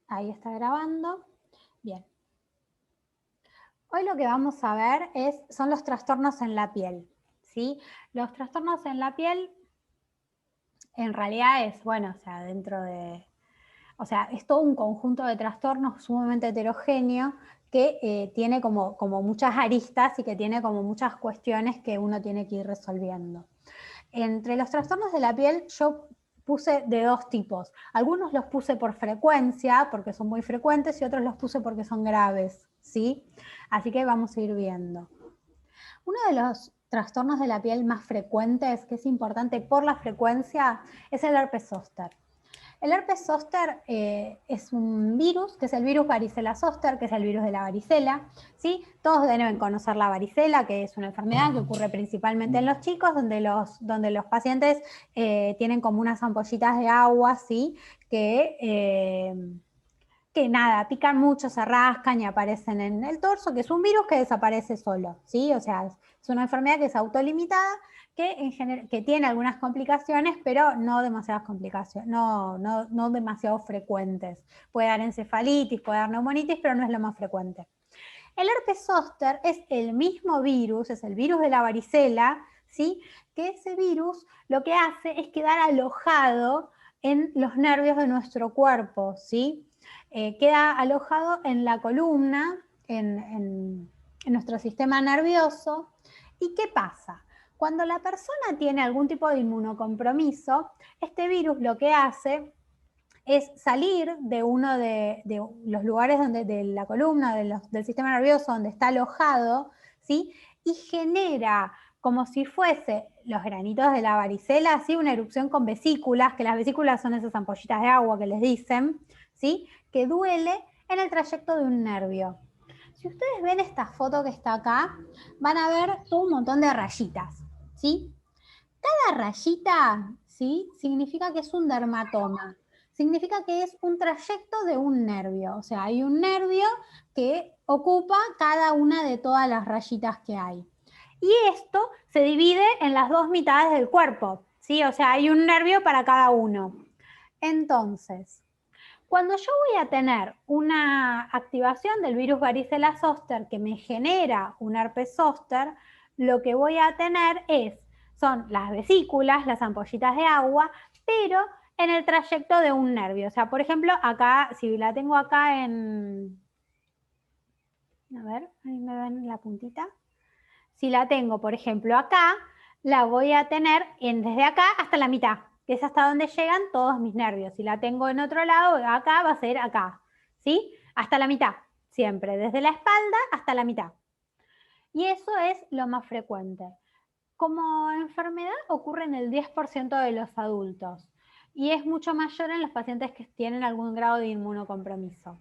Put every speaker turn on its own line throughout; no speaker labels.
Ahí está grabando. Bien. Hoy lo que vamos a ver son los trastornos en la piel, ¿sí? Los trastornos en la piel en realidad es, bueno, o sea, es todo un conjunto de trastornos sumamente heterogéneo que tiene como muchas aristas y que tiene como muchas cuestiones que uno tiene que ir resolviendo. Entre los trastornos de la piel yo puse de dos tipos. Algunos los puse por frecuencia, porque son muy frecuentes, y otros los puse porque son graves, ¿sí? Así que vamos a ir viendo. Uno de los trastornos de la piel más frecuentes, que es importante por la frecuencia, es el herpes zóster. El herpes zóster es un virus, que es el virus varicela zoster, que es el virus de la varicela, ¿sí? Todos deben conocer la varicela, que es una enfermedad que ocurre principalmente en los chicos, donde los pacientes tienen como unas ampollitas de agua, ¿sí? Que nada, pican mucho, se rascan y aparecen en el torso, que es un virus que desaparece solo, ¿sí? O sea, es una enfermedad que es autolimitada, que tiene algunas complicaciones, pero no demasiadas complicaciones, no demasiado frecuentes. Puede dar encefalitis, puede dar neumonitis, pero no es lo más frecuente. El herpes zóster es el mismo virus, es el virus de la varicela, ¿sí? Que ese virus lo que hace es quedar alojado en los nervios de nuestro cuerpo, ¿sí? Queda alojado en la columna, en nuestro sistema nervioso. ¿Y qué pasa? Cuando la persona tiene algún tipo de inmunocompromiso, este virus lo que hace es salir de uno de los lugares de la columna, del sistema nervioso donde está alojado, ¿sí? Y genera como si fuese los granitos de la varicela, ¿sí? Una erupción con vesículas, que las vesículas son esas ampollitas de agua que les dicen, ¿sí? Que duele en el trayecto de un nervio. Si ustedes ven esta foto que está acá, van a ver un montón de rayitas, ¿sí? Cada rayita, ¿sí? Significa que es un dermatoma. Significa que es un trayecto de un nervio. O sea, hay un nervio que ocupa cada una de todas las rayitas que hay. Y esto se divide en las dos mitades del cuerpo, ¿sí? O sea, hay un nervio para cada uno. Entonces, cuando yo voy a tener una activación del virus varicela zoster que me genera un herpes zóster, lo que voy a tener son las vesículas, las ampollitas de agua, pero en el trayecto de un nervio. O sea, por ejemplo, acá, si la tengo acá en... A ver, ahí me ven la puntita. Si la tengo, por ejemplo, acá, la voy a tener desde acá hasta la mitad, que es hasta donde llegan todos mis nervios. Si la tengo en otro lado, acá va a ser acá, ¿sí? Hasta la mitad, siempre, desde la espalda hasta la mitad. Y eso es lo más frecuente. Como enfermedad ocurre en el 10% de los adultos y es mucho mayor en los pacientes que tienen algún grado de inmunocompromiso.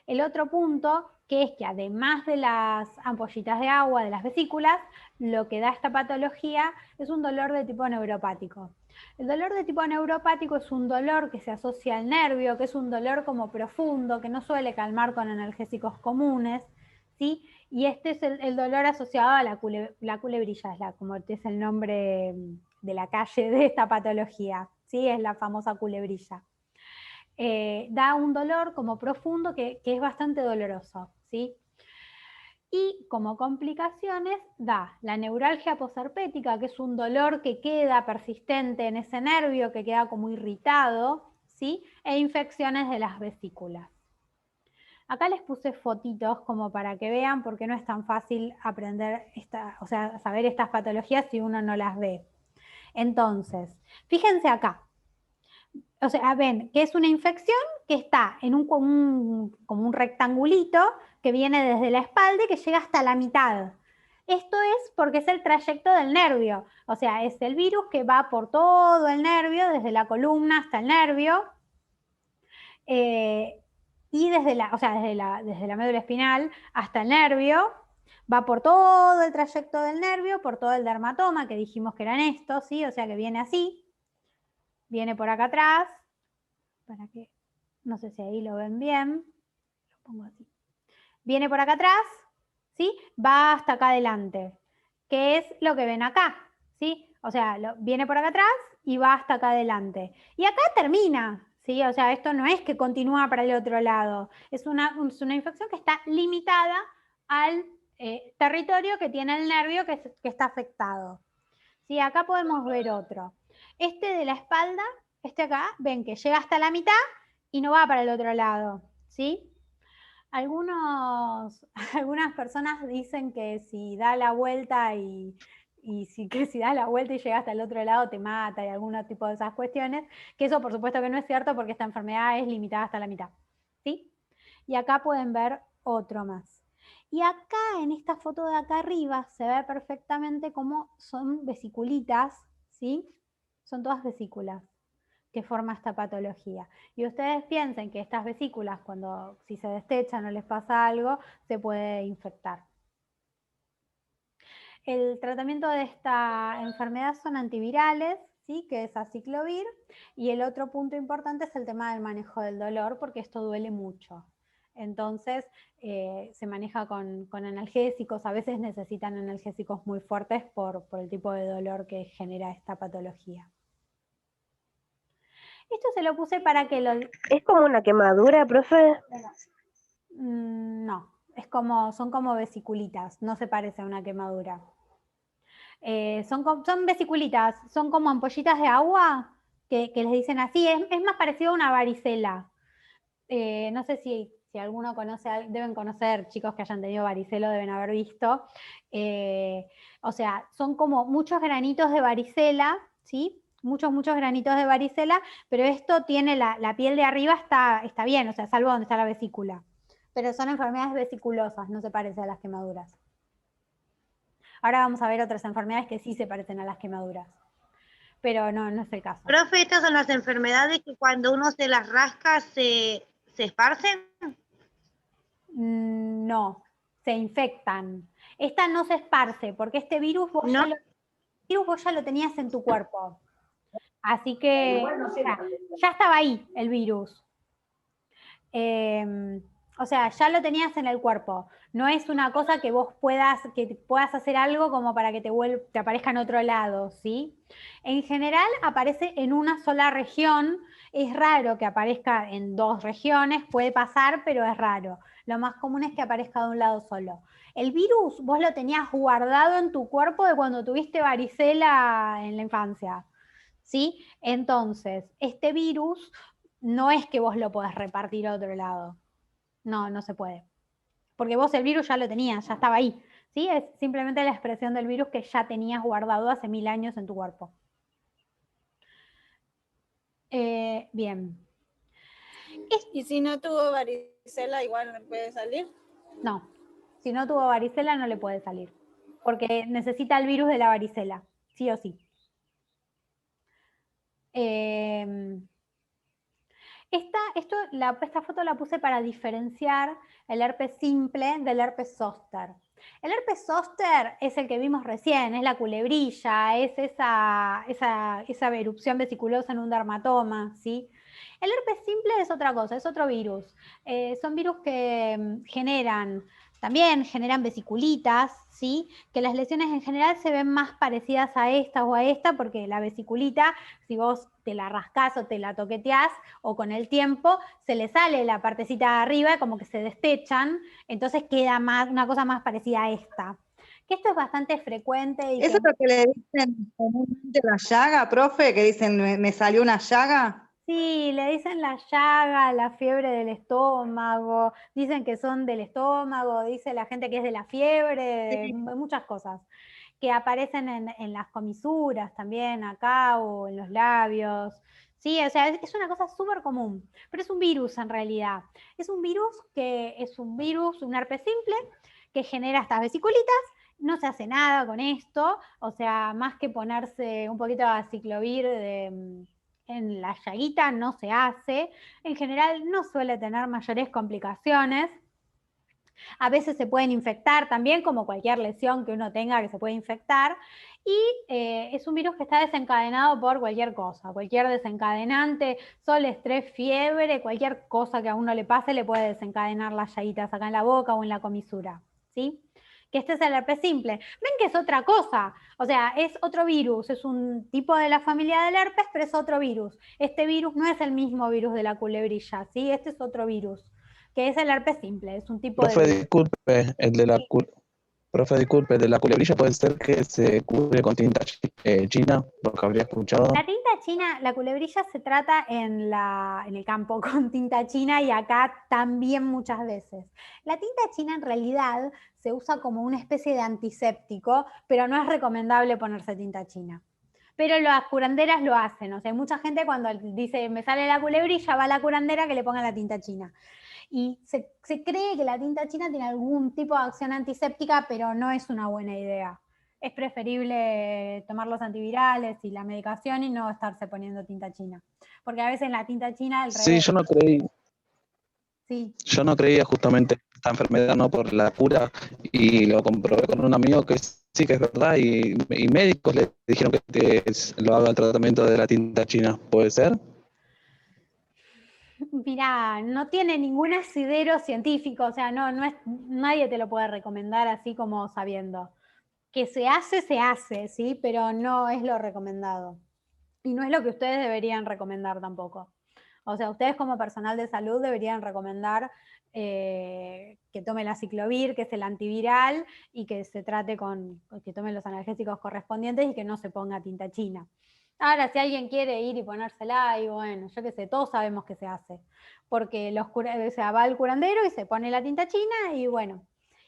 El otro punto, que es que además de las ampollitas de agua, de las vesículas, lo que da esta patología es un dolor de tipo neuropático. El dolor de tipo neuropático es un dolor que se asocia al nervio, que es un dolor como profundo, que no suele calmar con analgésicos comunes, ¿sí? Y este es el dolor asociado a la culebrilla, como es el nombre de la calle de esta patología, ¿sí? Es la famosa culebrilla. Da un dolor como profundo que es bastante doloroso, ¿sí? Y como complicaciones da la neuralgia posherpética, que es un dolor que queda persistente en ese nervio, que queda como irritado, ¿sí? E infecciones de las vesículas. Acá les puse fotitos como para que vean, porque no es tan fácil aprender, saber estas patologías si uno no las ve. Entonces, fíjense acá. O sea, ven que es una infección que está en como un rectangulito que viene desde la espalda y que llega hasta la mitad. Esto es porque es el trayecto del nervio. O sea, es el virus que va por todo el nervio, desde la columna hasta el nervio. Y desde la médula espinal hasta el nervio. Va por todo el trayecto del nervio, por todo el dermatoma, que dijimos que eran estos, ¿sí? O sea que viene así. Viene por acá atrás. Para que, no sé si ahí lo ven bien, lo pongo así. Viene por acá atrás, ¿sí? Va hasta acá adelante, que es lo que ven acá, ¿sí? O sea, viene por acá atrás y va hasta acá adelante. Y acá termina, ¿sí? O sea, esto no es que continúa para el otro lado, es una infección que está limitada al territorio que tiene el nervio que está afectado. ¿Sí? Acá podemos ver otro. Este de la espalda, este acá, ven que llega hasta la mitad y no va para el otro lado, ¿sí? Algunas personas dicen que si da la vuelta que si da la vuelta y llega hasta el otro lado te mata y algún tipo de esas cuestiones, que eso por supuesto que no es cierto porque esta enfermedad es limitada hasta la mitad, ¿sí? Y acá pueden ver otro más. Y acá en esta foto de acá arriba se ve perfectamente cómo son vesiculitas, ¿sí? Son todas vesículas que forma esta patología. Y ustedes piensen que estas vesículas, si se destechan o les pasa algo, se puede infectar. El tratamiento de esta enfermedad son antivirales, ¿sí? Que es aciclovir, y el otro punto importante es el tema del manejo del dolor, porque esto duele mucho. Entonces, se maneja con analgésicos, a veces necesitan analgésicos muy fuertes por el tipo de dolor que genera esta patología. Esto se lo puse para que lo...
¿Es como una quemadura, profe?
No, son como vesiculitas, no se parece a una quemadura. Son vesiculitas, son como ampollitas de agua que les dicen así, es más parecido a una varicela. No sé si alguno conoce, deben conocer, chicos que hayan tenido varicela, deben haber visto. O sea, son como muchos granitos de varicela, ¿sí? Muchos granitos de varicela, pero esto tiene la piel de arriba está bien, o sea, salvo donde está la vesícula. Pero son enfermedades vesiculosas, no se parece a las quemaduras. Ahora vamos a ver otras enfermedades que sí se parecen a las quemaduras, pero no es el caso.
Profe, ¿estas son las enfermedades que cuando uno se las rasca se esparcen?
No, se infectan. Esta no se esparce, porque este virus vos,
¿No?
ya lo tenías en tu cuerpo. Así que ya estaba ahí el virus. O sea, ya lo tenías en el cuerpo. No es una cosa que vos puedas hacer algo como para que te aparezca en otro lado, ¿sí? En general aparece en una sola región. Es raro que aparezca en 2 regiones, puede pasar, pero es raro. Lo más común es que aparezca de un lado solo. El virus vos lo tenías guardado en tu cuerpo de cuando tuviste varicela en la infancia, ¿sí? Entonces, este virus no es que vos lo podés repartir a otro lado. No se puede. Porque vos el virus ya lo tenías, ya estaba ahí. ¿Sí? Es simplemente la expresión del virus que ya tenías guardado hace 1000 años en tu cuerpo. Bien.
¿Y si no tuvo varicela, igual no puede salir?
No. Si no tuvo varicela, no le puede salir. Porque necesita el virus de la varicela, sí o sí. Esta foto la puse para diferenciar el herpes simple del herpes zóster. El herpes zóster es el que vimos recién, es la culebrilla, es esa erupción vesiculosa en un dermatoma, ¿sí? El herpes simple es otra cosa, es otro virus. Son virus que también generan vesiculitas, ¿sí? Que las lesiones en general se ven más parecidas a esta o a esta, porque la vesiculita, si vos te la rascás o te la toqueteás, o con el tiempo se le sale la partecita de arriba, como que se destechan, entonces queda una cosa más parecida a esta. Que esto es bastante frecuente.
¿Eso es lo que le dicen comúnmente la llaga, profe? Que dicen, me salió una llaga.
Sí, le dicen la llaga, la fiebre del estómago, dicen que son del estómago, dice la gente que es de la fiebre,
Sí.
muchas cosas que aparecen en las comisuras también acá o en los labios. Sí, o sea, es una cosa súper común, pero es un virus en realidad. Es un virus, un herpes simple, que genera estas vesiculitas. No se hace nada con esto, o sea, más que ponerse un poquito de aciclovir en la llaguita no se hace. En general no suele tener mayores complicaciones. A veces se pueden infectar también, como cualquier lesión que uno tenga que se puede infectar. Y es un virus que está desencadenado por cualquier cosa, cualquier desencadenante, sol, estrés, fiebre, cualquier cosa que a uno le pase le puede desencadenar las llaguitas acá en la boca o en la comisura, ¿sí? que este es el herpes simple. Ven que es otra cosa, o sea, es otro virus, es un tipo de la familia del herpes, pero es otro virus. Este virus no es el mismo virus de la culebrilla, ¿sí? Este es otro virus, que es el herpes simple, es un tipo de
Profe,
virus.
disculpe, profe, disculpe, de la culebrilla puede ser que se cubre con tinta china, porque habría escuchado.
La tinta china, la culebrilla se trata en el campo con tinta china y acá también muchas veces. La tinta china en realidad se usa como una especie de antiséptico, pero no es recomendable ponerse tinta china. Pero las curanderas lo hacen, o sea, hay mucha gente cuando dice me sale la culebrilla, va a la curandera que le ponga la tinta china. Y se cree que la tinta china tiene algún tipo de acción antiséptica, pero no es una buena idea. Es preferible tomar los antivirales y la medicación y no estarse poniendo tinta china. Porque a veces la tinta china al
Sí,
revés. Sí.
yo no creía justamente esta enfermedad, ¿no? Por la cura, y lo comprobé con un amigo que sí que es verdad, y médicos le dijeron que lo haga el tratamiento de la tinta china, ¿puede ser?
Mirá, no tiene ningún asidero científico, o sea, nadie te lo puede recomendar así como sabiendo. Que se hace, ¿sí? Pero no es lo recomendado. Y no es lo que ustedes deberían recomendar tampoco. O sea, ustedes como personal de salud deberían recomendar que tome la ciclovir, que es el antiviral, y que se trate que tome los analgésicos correspondientes y que no se ponga tinta china. Ahora, si alguien quiere ir y ponérsela, y bueno, yo qué sé, todos sabemos que se hace. Porque o sea, va al curandero y se pone la tinta china y bueno.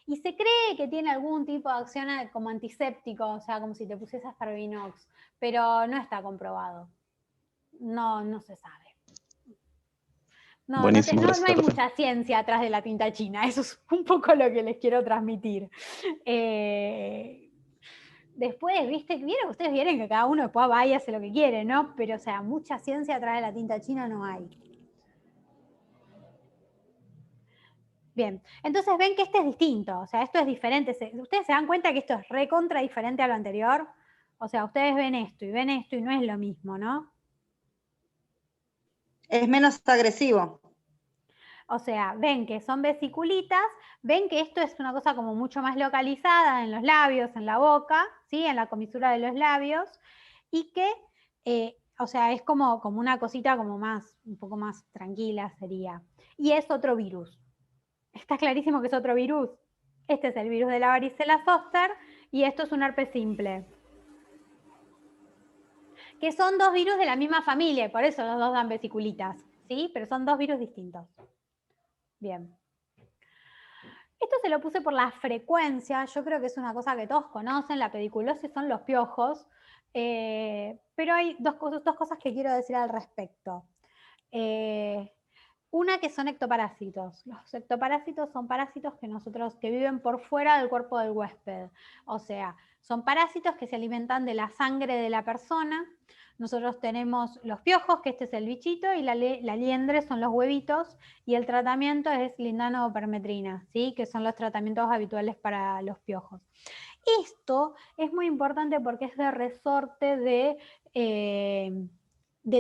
Y se cree que tiene algún tipo de acción como antiséptico, o sea, como si te pusieses Parbinox, pero no está comprobado. No se sabe.
Buenísimo,
No
gracias,
hay
profe.
mucha ciencia atrás de la tinta china, eso es un poco lo que les quiero transmitir. Después, vieron, ustedes vieron que cada uno después va y hace lo que quiere, ¿no? Pero, o sea, mucha ciencia atrás de la tinta china no hay. Bien, entonces ven que este es distinto, o sea, esto es diferente. ¿Ustedes se dan cuenta que esto es recontra diferente a lo anterior? O sea, ustedes ven esto y no es lo mismo, ¿no?
Es menos agresivo.
O sea, ven que son vesiculitas, ven que esto es una cosa como mucho más localizada en los labios, en la boca, ¿sí? En la comisura de los labios, y que, o sea, es como una cosita como más, un poco más tranquila sería. Y es otro virus. Está clarísimo que es otro virus. Este es el virus de la varicela zoster y esto es un herpes simple. Que son dos virus de la misma familia, y por eso los dos dan vesiculitas, ¿sí? Pero son dos virus distintos. Bien. Esto se lo puse por la frecuencia, yo creo que es una cosa que todos conocen, la pediculosis son los piojos, pero hay dos cosas que quiero decir al respecto. Una que son ectoparásitos. Los ectoparásitos son parásitos que viven por fuera del cuerpo del huésped. O sea, son parásitos que se alimentan de la sangre de la persona. Nosotros tenemos los piojos, que este es el bichito, y la liendre son los huevitos, y el tratamiento es lindano o permetrina, ¿sí? Que son los tratamientos habituales para los piojos. Esto es muy importante porque es de resorte de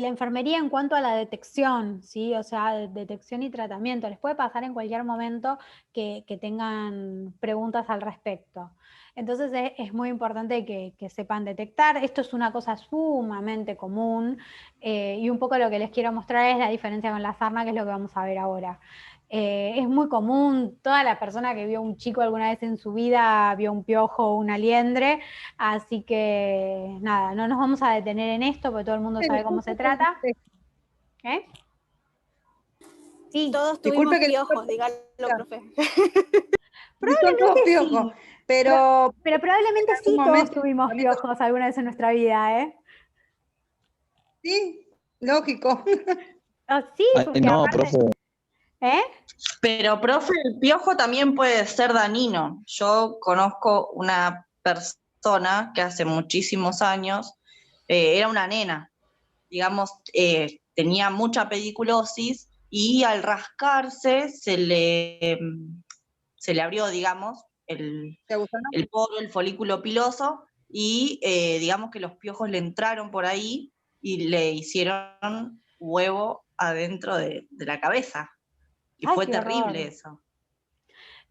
la enfermería en cuanto a la detección, ¿sí? O sea, detección y tratamiento. Les puede pasar en cualquier momento que tengan preguntas al respecto. Entonces es muy importante que sepan detectar. Esto es una cosa sumamente común y un poco lo que les quiero mostrar es la diferencia con la sarna, que es lo que vamos a ver ahora. Es muy común, toda la persona que vio un chico alguna vez en su vida vio un piojo o una liendre, así que nada, no nos vamos a detener en esto porque todo el mundo sabe cómo se trata. ¿Eh? Sí,
Todos
Disculpe
tuvimos
que-
piojos, dígalo, profe.
Disculpe, piojo,
sí.
pero
Pero probablemente
en algún
sí todos
momento
tuvimos piojos alguna vez en nuestra vida, ¿eh?
sí, lógico.
Oh, sí,
Ay,
porque
no,
aparte,
profe.
¿eh?
Pero, profe, el piojo también puede ser dañino. Yo conozco una persona que hace muchísimos años, era una nena, digamos, tenía mucha pediculosis y al rascarse se le abrió, digamos,
¿Te gustó, no?
el poro, el folículo piloso, y digamos que los piojos le entraron por ahí y le hicieron huevo adentro de la cabeza. Y
Ay,
fue
qué horror.
terrible eso.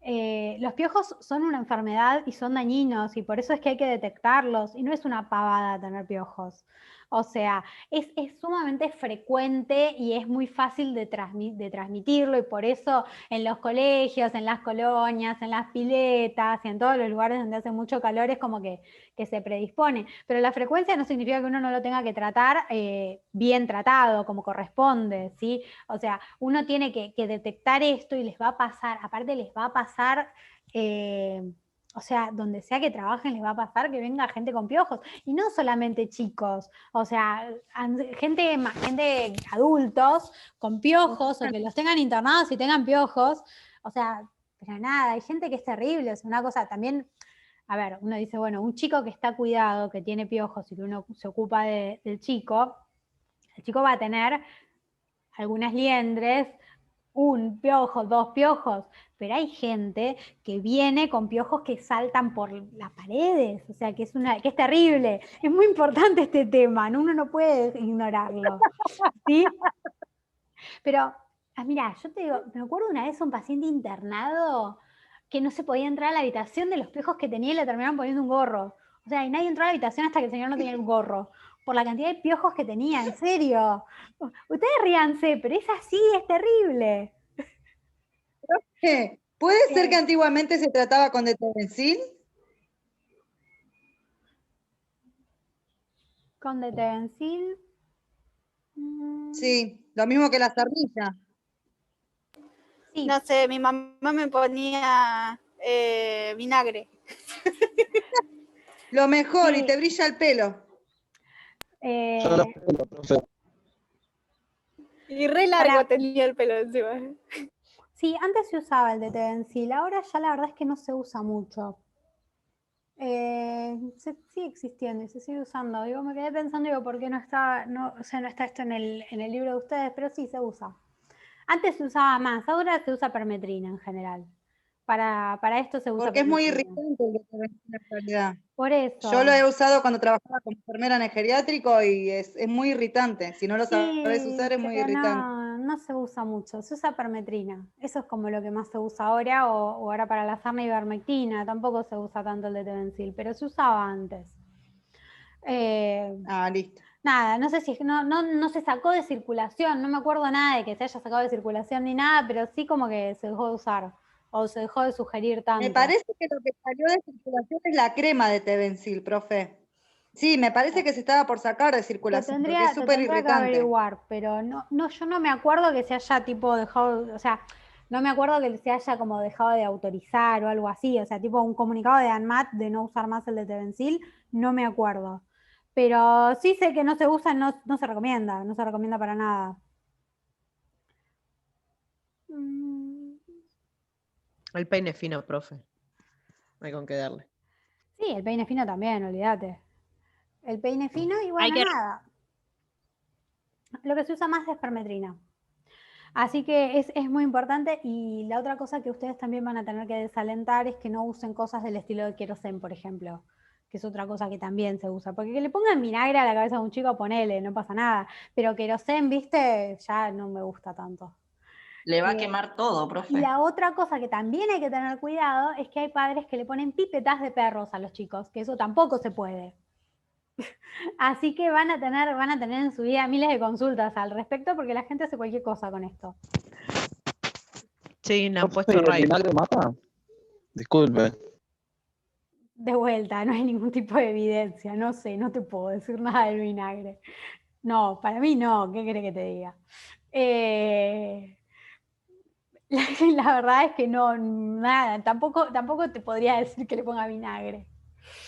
Los piojos son una enfermedad y son dañinos y por eso es que hay que detectarlos y no es una pavada tener piojos. O sea, es sumamente frecuente y es muy fácil de transmitirlo y por eso en los colegios, en las colonias, en las piletas y en todos los lugares donde hace mucho calor es como que se predispone. Pero la frecuencia no significa que uno no lo tenga que tratar bien tratado, como corresponde, ¿sí? O sea, uno tiene que detectar esto y les va a pasar, aparte les va a pasar... o sea, donde sea que trabajen les va a pasar que venga gente con piojos. Y no solamente chicos, o sea, gente adultos con piojos o que los tengan internados y tengan piojos. O sea, pero nada, hay gente que es terrible. Es una cosa también, a ver, uno dice, bueno, un chico que está cuidado, que tiene piojos y que uno se ocupa del chico, el chico va a tener algunas liendres, un piojo, 2 piojos, pero hay gente que viene con piojos que saltan por las paredes, o sea, que es terrible. Es muy importante este tema, uno no puede ignorarlo, ¿sí? Pero, mira, yo te digo, me acuerdo una vez un paciente internado que no se podía entrar a la habitación de los piojos que tenía y le terminaron poniendo un gorro. O sea, y nadie entró a la habitación hasta que el señor no tenía el gorro, por la cantidad de piojos que tenía, en serio. Ustedes ríanse, pero es así, es terrible.
¿Puede ser que antiguamente se trataba con detensil?
¿Con detensil?
Sí, lo mismo que la sardilla.
Sí.
No sé, mi mamá me ponía vinagre.
Lo mejor,
Sí.
y te brilla el pelo.
Yo los pelo, profe.
Y re largo tenía el pelo encima.
Sí, antes se usaba el detensil, ahora ya la verdad es que no se usa mucho. Sigue existiendo y se sigue usando. Digo, me quedé pensando, digo, ¿por qué no está, o sea, no está esto en el libro de ustedes? Pero sí, se usa. Antes se usaba más, ahora se usa permetrina en general. Para esto se usa
Porque es muy
permetrina.
irritante el detensil en realidad.
Por eso.
Yo lo he usado cuando trabajaba como enfermera en el geriátrico y es muy irritante. Si no lo sabes usar es muy
pero
irritante.
no se usa mucho, se usa permetrina. Eso es como lo que más se usa ahora, o ahora para la sarna ivermectina. Tampoco se usa tanto el detensil, pero se usaba antes.
Listo.
Nada, no sé si no se sacó de circulación, no me acuerdo nada de que se haya sacado de circulación ni nada, pero sí como que se dejó de usar o se dejó de sugerir tanto.
Me parece que lo que salió de circulación es la crema de Tevencil, profe. Sí, me parece que se estaba por sacar de circulación, porque es súper
tendría que
irritante.
averiguar, pero yo no me acuerdo que se haya tipo dejado, o sea, no me acuerdo que se haya como dejado de autorizar o algo así, o sea, tipo un comunicado de ANMAT de no usar más el de Tevencil, no me acuerdo. Pero sí sé que no se usa, no se recomienda para nada.
El peine fino, profe. No hay con qué darle.
Sí, el peine fino también, olvídate. El peine fino y bueno, nada. Lo que se usa más es permetrina. Así que es muy importante, y la otra cosa que ustedes también van a tener que desalentar es que no usen cosas del estilo de querosén, por ejemplo, que es otra cosa que también se usa. Porque que le pongan vinagre a la cabeza de un chico, ponele, no pasa nada. Pero querosén, viste, ya no me gusta tanto.
Le va a quemar todo, profe.
Y la otra cosa que también hay que tener cuidado es que hay padres que le ponen pipetas de perros a los chicos, que eso tampoco se puede. Así que van a tener en su vida miles de consultas al respecto porque la gente hace cualquier cosa con esto.
Sí, le han
Profe,
puesto
¿el
rayo.
vinagre mata? Disculpe.
De vuelta, no hay ningún tipo de evidencia, no sé, no te puedo decir nada del vinagre. No, para mí no, ¿qué querés que te diga? La verdad es que no, nada, tampoco te podría decir que le ponga vinagre.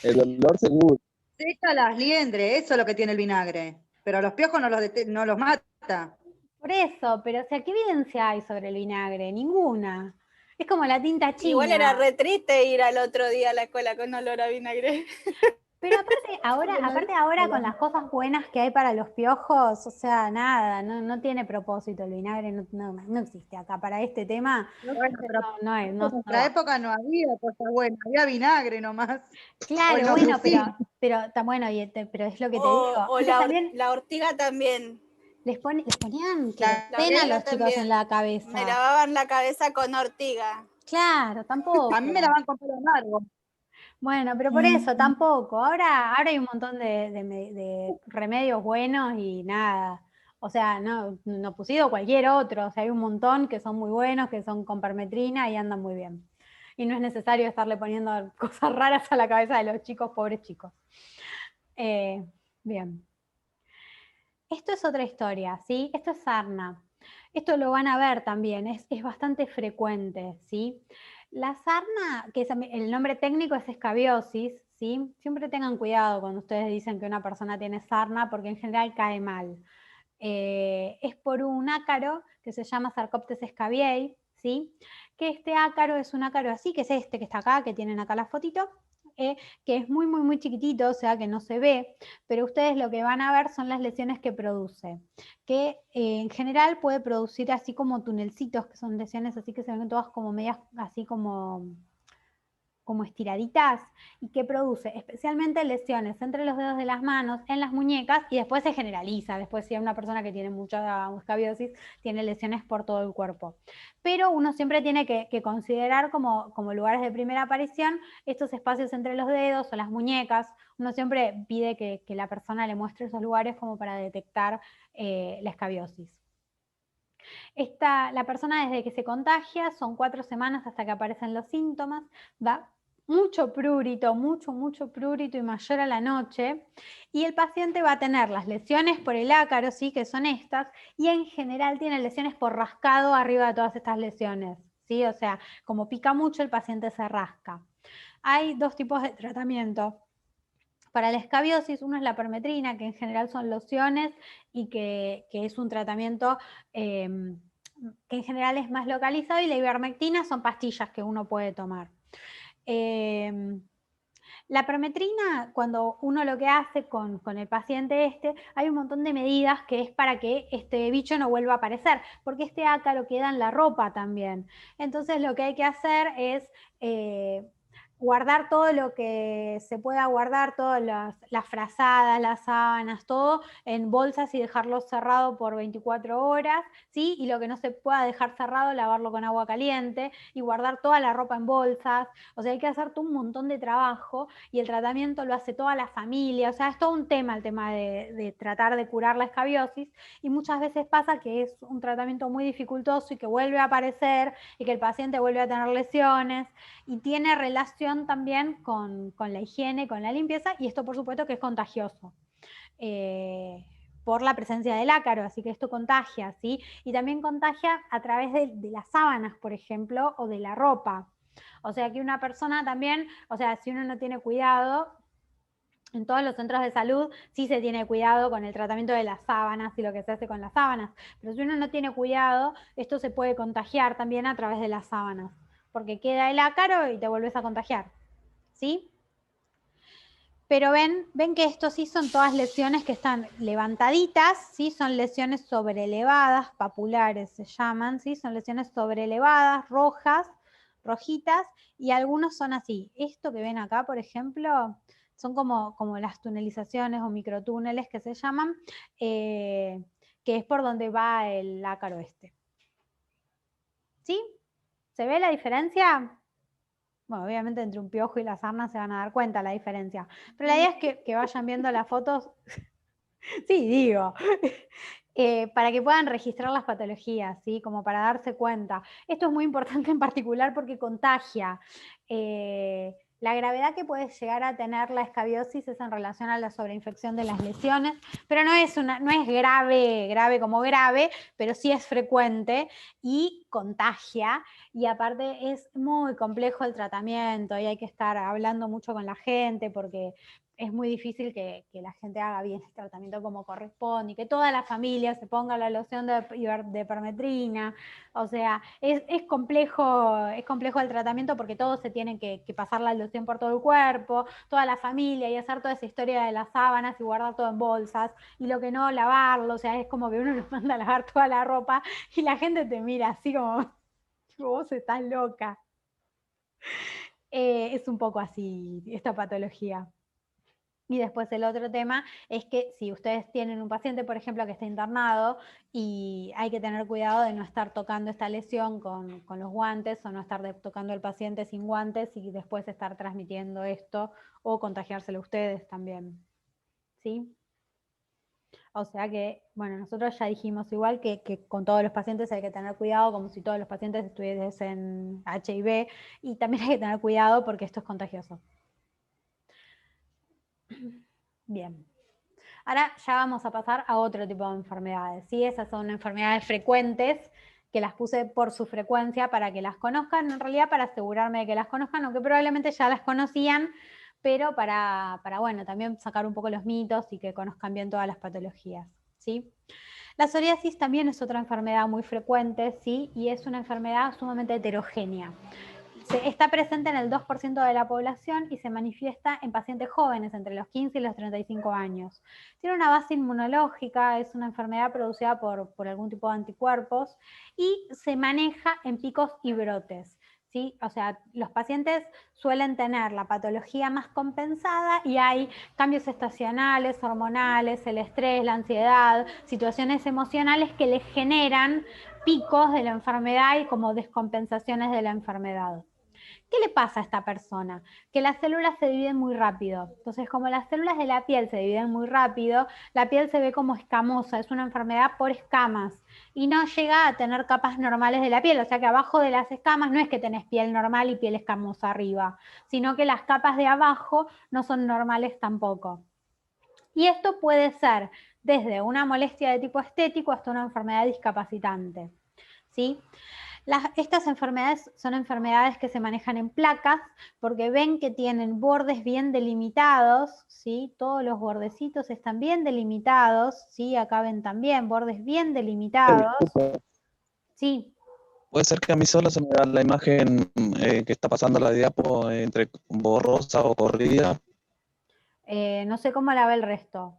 El olor seguro.
Seca las liendres, eso es lo que tiene el vinagre. Pero a los piojos no los mata.
Por eso, pero o sea, ¿qué evidencia hay sobre el vinagre? Ninguna. Es como la tinta china.
Igual era re triste ir al otro día a la escuela con olor a vinagre.
Pero aparte ahora con las cosas buenas que hay para los piojos, o sea, nada, no tiene propósito el vinagre, no existe acá para este tema.
En nuestra época no había cosas buenas, había vinagre nomás.
Claro, bueno, pero está bueno, pero es lo que te digo.
O la ortiga también.
Les ponían
La
querosén a los chicos
también.
en la cabeza.
Me lavaban la cabeza con ortiga.
Claro, tampoco.
A mí me la van con pelo largo.
Bueno, pero por eso tampoco. Ahora hay un montón de remedios buenos y nada. O sea, no pusido cualquier otro. O sea, hay un montón que son muy buenos, que son con permetrina y andan muy bien. Y no es necesario estarle poniendo cosas raras a la cabeza de los chicos, pobres chicos. Bien. Esto es otra historia, ¿sí? Esto es sarna. Esto lo van a ver también, es bastante frecuente, ¿sí? La sarna, que es, el nombre técnico es escabiosis, ¿sí? Siempre tengan cuidado cuando ustedes dicen que una persona tiene sarna, porque en general cae mal. Es por un ácaro que se llama Sarcoptes scabiei, ¿sí? Que este ácaro es un ácaro así, que es este que está acá, que tienen acá la fotito, que es muy, muy, muy chiquitito, o sea que no se ve, pero ustedes lo que van a ver son las lesiones que produce, que en general puede producir así como tunelcitos, que son lesiones así que se ven todas como medias, así como estiraditas, y que produce especialmente lesiones entre los dedos de las manos, en las muñecas, y después se generaliza. Después, si hay una persona que tiene mucha escabiosis, tiene lesiones por todo el cuerpo. Pero uno siempre tiene que considerar como lugares de primera aparición estos espacios entre los dedos o las muñecas. Uno siempre pide que la persona le muestre esos lugares como para detectar la escabiosis. La persona desde que se contagia son 4 semanas hasta que aparecen los síntomas, da mucho prurito, mucho prurito y mayor a la noche, y el paciente va a tener las lesiones por el ácaro, ¿sí? Que son estas, y en general tiene lesiones por rascado arriba de todas estas lesiones, ¿sí? O sea, como pica mucho, el paciente se rasca. Hay 2 tipos de tratamiento. Para la escabiosis, uno es la permetrina, que en general son lociones y que es un tratamiento que en general es más localizado, y la ivermectina son pastillas que uno puede tomar. La permetrina, cuando uno lo que hace con el paciente hay un montón de medidas que es para que este bicho no vuelva a aparecer, porque este ácaro queda en la ropa también. Entonces lo que hay que hacer es guardar todo lo que se pueda guardar, todas las frazadas, las sábanas, todo en bolsas y dejarlo cerrado por 24 horas, ¿sí? Y lo que no se pueda dejar cerrado, lavarlo con agua caliente y guardar toda la ropa en bolsas. O sea, hay que hacer todo un montón de trabajo, y el tratamiento lo hace toda la familia. O sea, es todo un tema el tema de tratar de curar la escabiosis, y muchas veces pasa que es un tratamiento muy dificultoso y que vuelve a aparecer y que el paciente vuelve a tener lesiones, y tiene relación también con la higiene, con la limpieza, y esto por supuesto que es contagioso. Por la presencia del ácaro, así que esto contagia, ¿sí? Y también contagia a través de las sábanas, por ejemplo, o de la ropa. O sea que una persona también, o sea, si uno no tiene cuidado, en todos los centros de salud sí se tiene cuidado con el tratamiento de las sábanas y lo que se hace con las sábanas, pero si uno no tiene cuidado, esto se puede contagiar también a través de las sábanas, porque queda el ácaro y te vuelves a contagiar, ¿sí? Pero ven que estos sí son todas lesiones que están levantaditas, ¿sí? Son lesiones sobreelevadas, papulares se llaman, ¿sí? Son lesiones sobreelevadas, rojas, rojitas, y algunos son así. Esto que ven acá, por ejemplo, son como las tunelizaciones o microtúneles que se llaman, que es por donde va el ácaro este. ¿Sí? ¿Se ve la diferencia? Bueno, obviamente entre un piojo y la sarna se van a dar cuenta la diferencia. Pero la idea es que vayan viendo las fotos. Sí, digo. Para que puedan registrar las patologías, ¿sí? Como para darse cuenta. Esto es muy importante en particular porque contagia. La gravedad que puede llegar a tener la escabiosis es en relación a la sobreinfección de las lesiones, pero no es grave como grave, pero sí es frecuente y contagia, y aparte es muy complejo el tratamiento y hay que estar hablando mucho con la gente porque es muy difícil que la gente haga bien el tratamiento como corresponde y que toda la familia se ponga la loción de permetrina. O sea, es complejo el tratamiento porque todos se tienen que pasar la loción por todo el cuerpo, toda la familia, y hacer toda esa historia de las sábanas y guardar todo en bolsas, y lo que no, lavarlo. O sea, es como que uno nos manda a lavar toda la ropa y la gente te mira así como, vos estás loca. Es un poco así esta patología. Y después el otro tema es que si ustedes tienen un paciente, por ejemplo, que está internado y hay que tener cuidado de no estar tocando esta lesión con los guantes o no estar tocando al paciente sin guantes y después estar transmitiendo esto o contagiárselo a ustedes también. ¿Sí? O sea que, bueno, nosotros ya dijimos igual que con todos los pacientes hay que tener cuidado, como si todos los pacientes estuviesen HIV, y también hay que tener cuidado porque esto es contagioso. Bien. Ahora ya vamos a pasar a otro tipo de enfermedades, ¿sí? Esas son enfermedades frecuentes, que las puse por su frecuencia para que las conozcan, en realidad para asegurarme de que las conozcan, aunque probablemente ya las conocían, pero para bueno, también sacar un poco los mitos y que conozcan bien todas las patologías, ¿sí? La psoriasis también es otra enfermedad muy frecuente, ¿sí? Y es una enfermedad sumamente heterogénea. Está presente en el 2% de la población y se manifiesta en pacientes jóvenes entre los 15 y los 35 años. Tiene una base inmunológica, es una enfermedad producida por algún tipo de anticuerpos y se maneja en picos y brotes. ¿Sí? O sea, los pacientes suelen tener la patología más compensada y hay cambios estacionales, hormonales, el estrés, la ansiedad, situaciones emocionales que les generan picos de la enfermedad y como descompensaciones de la enfermedad. ¿Qué le pasa a esta persona? Que las células se dividen muy rápido. Entonces, como las células de la piel se dividen muy rápido, la piel se ve como escamosa, es una enfermedad por escamas y no llega a tener capas normales de la piel. O sea que abajo de las escamas no es que tenés piel normal y piel escamosa arriba, sino que las capas de abajo no son normales tampoco. Y esto puede ser desde una molestia de tipo estético hasta una enfermedad discapacitante, ¿sí? Estas enfermedades son enfermedades que se manejan en placas porque ven que tienen bordes bien delimitados, ¿sí? Todos los bordecitos están bien delimitados, ¿sí? Acá ven también bordes bien delimitados. Sí.
Puede ser que a mí solo se me da la imagen que está pasando la diapo entre borrosa o corrida.
No sé cómo la ve el resto.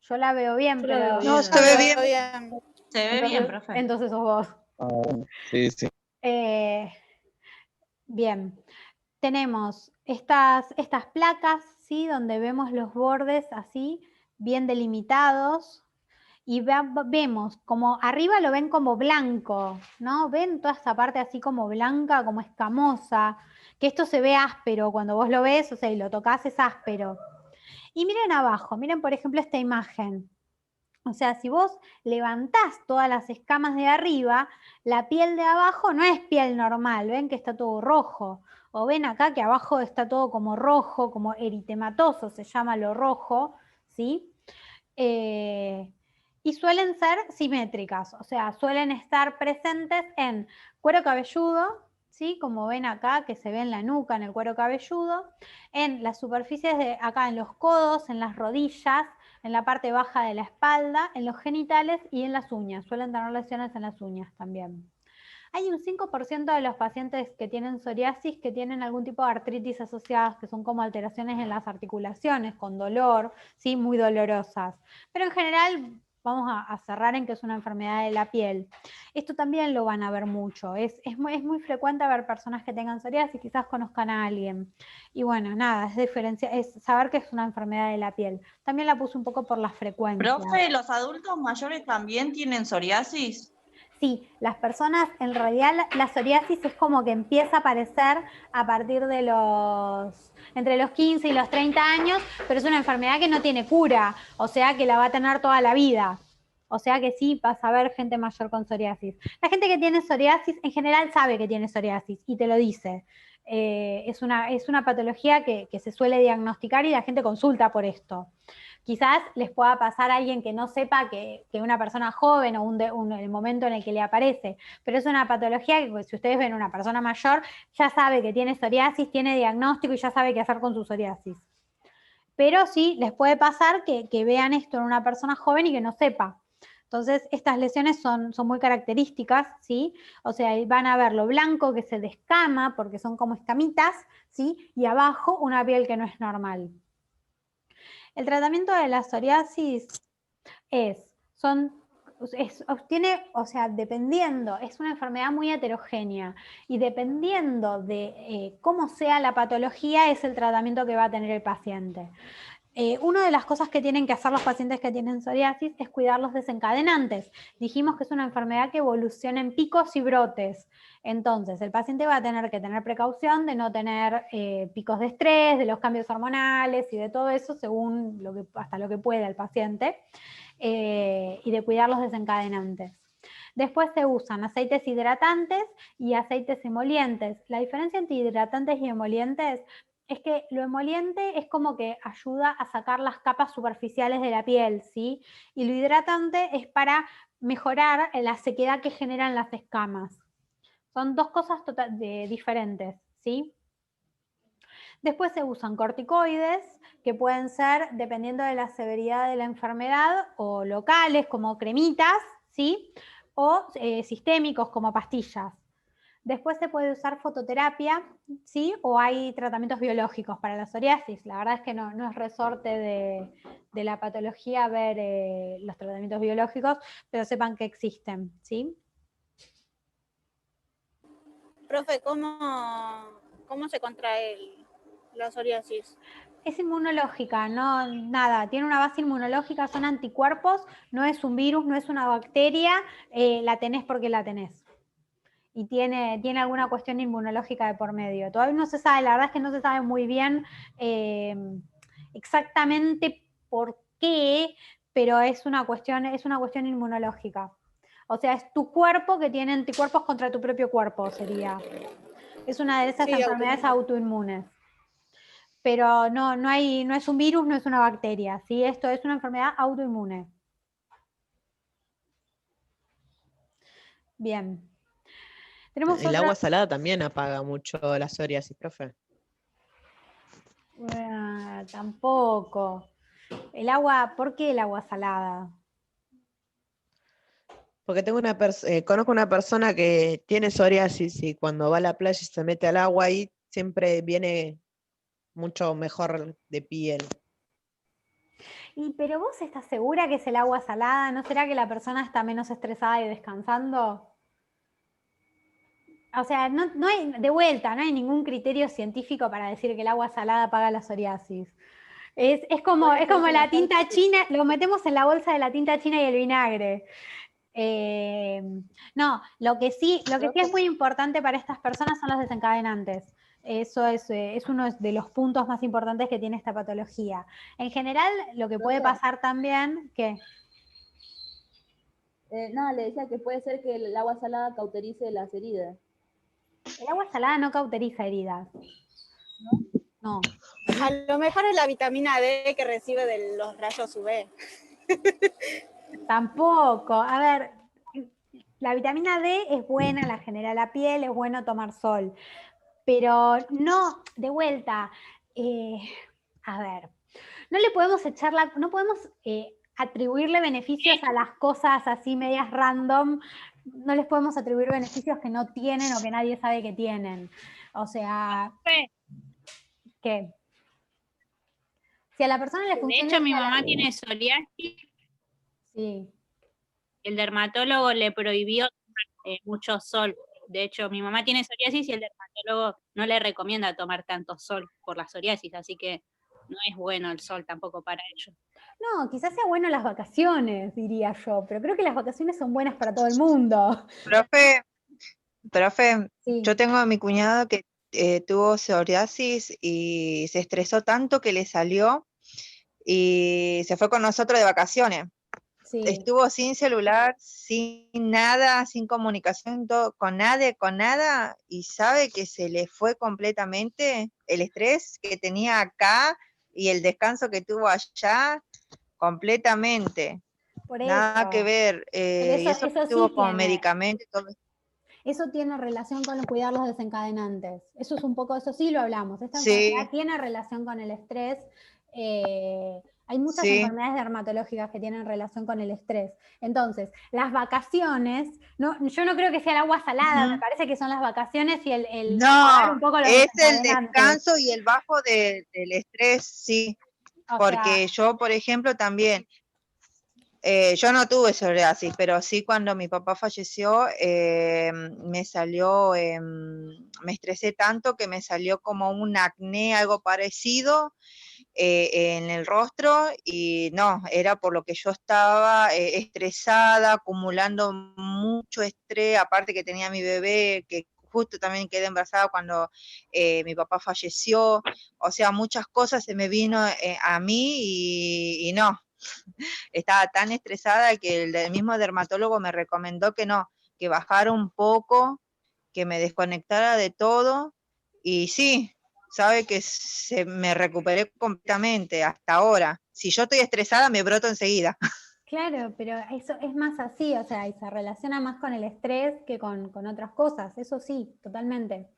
Yo la veo bien,
Yo
pero...
la veo
No,
bien.
se ve bien.
bien.
Se ve bien, profe.
Entonces sos vos.
Ah, bueno, sí, sí.
Bien. Tenemos estas placas, ¿sí? Donde vemos los bordes así, bien delimitados. Y vemos como arriba lo ven como blanco, ¿no? Ven toda esta parte así como blanca, como escamosa, que esto se ve áspero cuando vos lo ves, o sea, y lo tocas es áspero. Y miren abajo, miren por ejemplo esta imagen. O sea, si vos levantás todas las escamas de arriba, la piel de abajo no es piel normal, ven que está todo rojo. O ven acá que abajo está todo como rojo, como eritematoso, se llama lo rojo, ¿sí? Y suelen ser simétricas, o sea, suelen estar presentes en cuero cabelludo, ¿sí? Como ven acá, que se ve en la nuca, en el cuero cabelludo, en las superficies de acá, en los codos, en las rodillas, en la parte baja de la espalda, en los genitales y en las uñas. Suelen tener lesiones en las uñas también. Hay un 5% de los pacientes que tienen psoriasis que tienen algún tipo de artritis asociadas, que son como alteraciones en las articulaciones, con dolor, ¿sí? Muy dolorosas. Pero en general vamos a cerrar en que es una enfermedad de la piel. Esto también lo van a ver mucho. Es muy frecuente ver personas que tengan psoriasis, quizás conozcan a alguien. Y bueno, nada, es saber que es una enfermedad de la piel. También la puse un poco por la frecuencia.
Profe, ¿los adultos mayores también tienen psoriasis?
Sí, las personas, en realidad la psoriasis es como que empieza a aparecer a partir de entre los 15 y los 30 años, pero es una enfermedad que no tiene cura, o sea que la va a tener toda la vida. O sea que sí, vas a ver gente mayor con psoriasis. La gente que tiene psoriasis en general sabe que tiene psoriasis y te lo dice. Es una patología que se suele diagnosticar y la gente consulta por esto. Quizás les pueda pasar a alguien que no sepa que una persona joven o el momento en el que le aparece, pero es una patología que si ustedes ven a una persona mayor, ya sabe que tiene psoriasis, tiene diagnóstico y ya sabe qué hacer con su psoriasis. Pero sí, les puede pasar que vean esto en una persona joven y que no sepa. Entonces, estas lesiones son muy características, ¿sí? O sea, van a ver lo blanco que se descama, porque son como escamitas, ¿sí? Y abajo una piel que no es normal. El tratamiento de la psoriasis o sea, dependiendo, es una enfermedad muy heterogénea y dependiendo de cómo sea la patología es el tratamiento que va a tener el paciente. Una de las cosas que tienen que hacer los pacientes que tienen psoriasis es cuidar los desencadenantes. Dijimos que es una enfermedad que evoluciona en picos y brotes. Entonces, el paciente va a tener que tener precaución de no tener picos de estrés, de los cambios hormonales y de todo eso, según hasta lo que pueda el paciente, y de cuidar los desencadenantes. Después se usan aceites hidratantes y aceites emolientes. La diferencia entre hidratantes y emolientes es que lo emoliente es como que ayuda a sacar las capas superficiales de la piel, ¿sí? Y lo hidratante es para mejorar la sequedad que generan las escamas. Son dos cosas diferentes, ¿sí? Después se usan corticoides, que pueden ser, dependiendo de la severidad de la enfermedad, o locales, como cremitas, ¿sí? O sistémicos, como pastillas. Después se puede usar fototerapia, ¿sí? O hay tratamientos biológicos para la psoriasis. La verdad es que no es resorte de la patología ver los tratamientos biológicos, pero sepan que existen, ¿sí?
Profe, ¿cómo se contrae la psoriasis?
Es inmunológica, no nada, tiene una base inmunológica, son anticuerpos, no es un virus, no es una bacteria, la tenés porque la tenés. Y tiene alguna cuestión inmunológica de por medio. Todavía no se sabe, la verdad es que no se sabe muy bien exactamente por qué, pero es una cuestión inmunológica. O sea, es tu cuerpo que tiene anticuerpos contra tu propio cuerpo, sería. Es una de esas enfermedades autoinmunes. Pero no es un virus, no es una bacteria, ¿sí? Esto es una enfermedad autoinmune. Bien.
El agua salada también apaga mucho la psoriasis, profe.
Tampoco. ¿Por qué el agua salada?
Porque conozco una persona que tiene psoriasis y cuando va a la playa y se mete al agua ahí siempre viene mucho mejor de piel.
¿Pero vos estás segura que es el agua salada? ¿No será que la persona está menos estresada y descansando? O sea, no hay ningún criterio científico para decir que el agua salada apaga la psoriasis. Es como la tinta china, lo metemos en la bolsa de la tinta china y el vinagre. No, lo que sí es muy importante para estas personas son los desencadenantes. Eso es uno de los puntos más importantes que tiene esta patología. En general, lo que puede pasar también, ¿qué?
No, le decía que puede ser que el agua salada cauterice las heridas.
El agua salada no cauteriza heridas. No.
A lo mejor es la vitamina D que recibe de los rayos UV.
Tampoco. A ver, la vitamina D es buena, la genera la piel, es bueno tomar sol. Pero no, de vuelta, a ver, no podemos atribuirle beneficios a las cosas así medias random, no les podemos atribuir beneficios que no tienen o que nadie sabe que tienen. O sea, ¿qué? Si a la persona le funciona...
De hecho, mi mamá tiene psoriasis.
Sí.
El dermatólogo le prohibió tomar mucho sol. De hecho, mi mamá tiene psoriasis y el dermatólogo no le recomienda tomar tanto sol por la psoriasis, así que no es bueno el sol tampoco para ellos.
No, quizás sea bueno las vacaciones, diría yo, pero creo que las vacaciones son buenas para todo el mundo.
Profe,
Sí.
yo tengo a mi cuñado que tuvo psoriasis y se estresó tanto que le salió y se fue con nosotros de vacaciones.
Sí.
Estuvo sin celular, sin nada, sin comunicación, con nada, y sabe que se le fue completamente el estrés que tenía acá y el descanso que tuvo allá, completamente.
Por eso.
Nada que ver, y eso tuvo
sí
con medicamentos y todo.
Eso tiene relación con cuidar los desencadenantes. Eso es un poco, eso sí lo hablamos. Esta
Sí.
enfermedad tiene relación con el estrés. Hay muchas enfermedades dermatológicas que tienen relación con el estrés. Entonces, las vacaciones, yo no creo que sea el agua salada, me parece que son las vacaciones y el
No,
un poco los
es el
desencadenantes.
descanso y el bajo del estrés, sí. Porque yo, por ejemplo, también Yo no tuve psoriasis, pero sí cuando mi papá falleció me salió, me estresé tanto que me salió como un acné, algo parecido en el rostro y no, era por lo que yo estaba estresada, acumulando mucho estrés, aparte que tenía mi bebé, que justo también quedé embarazada cuando mi papá falleció, o sea, muchas cosas se me vino a mí y no. Estaba tan estresada que el mismo dermatólogo me recomendó que no, que bajara un poco, que me desconectara de todo. Y sí, sabe que me recuperé completamente hasta ahora. Si yo estoy estresada, me broto enseguida.
Claro, pero eso es más así, o sea, y se relaciona más con el estrés que con otras cosas, eso sí, totalmente.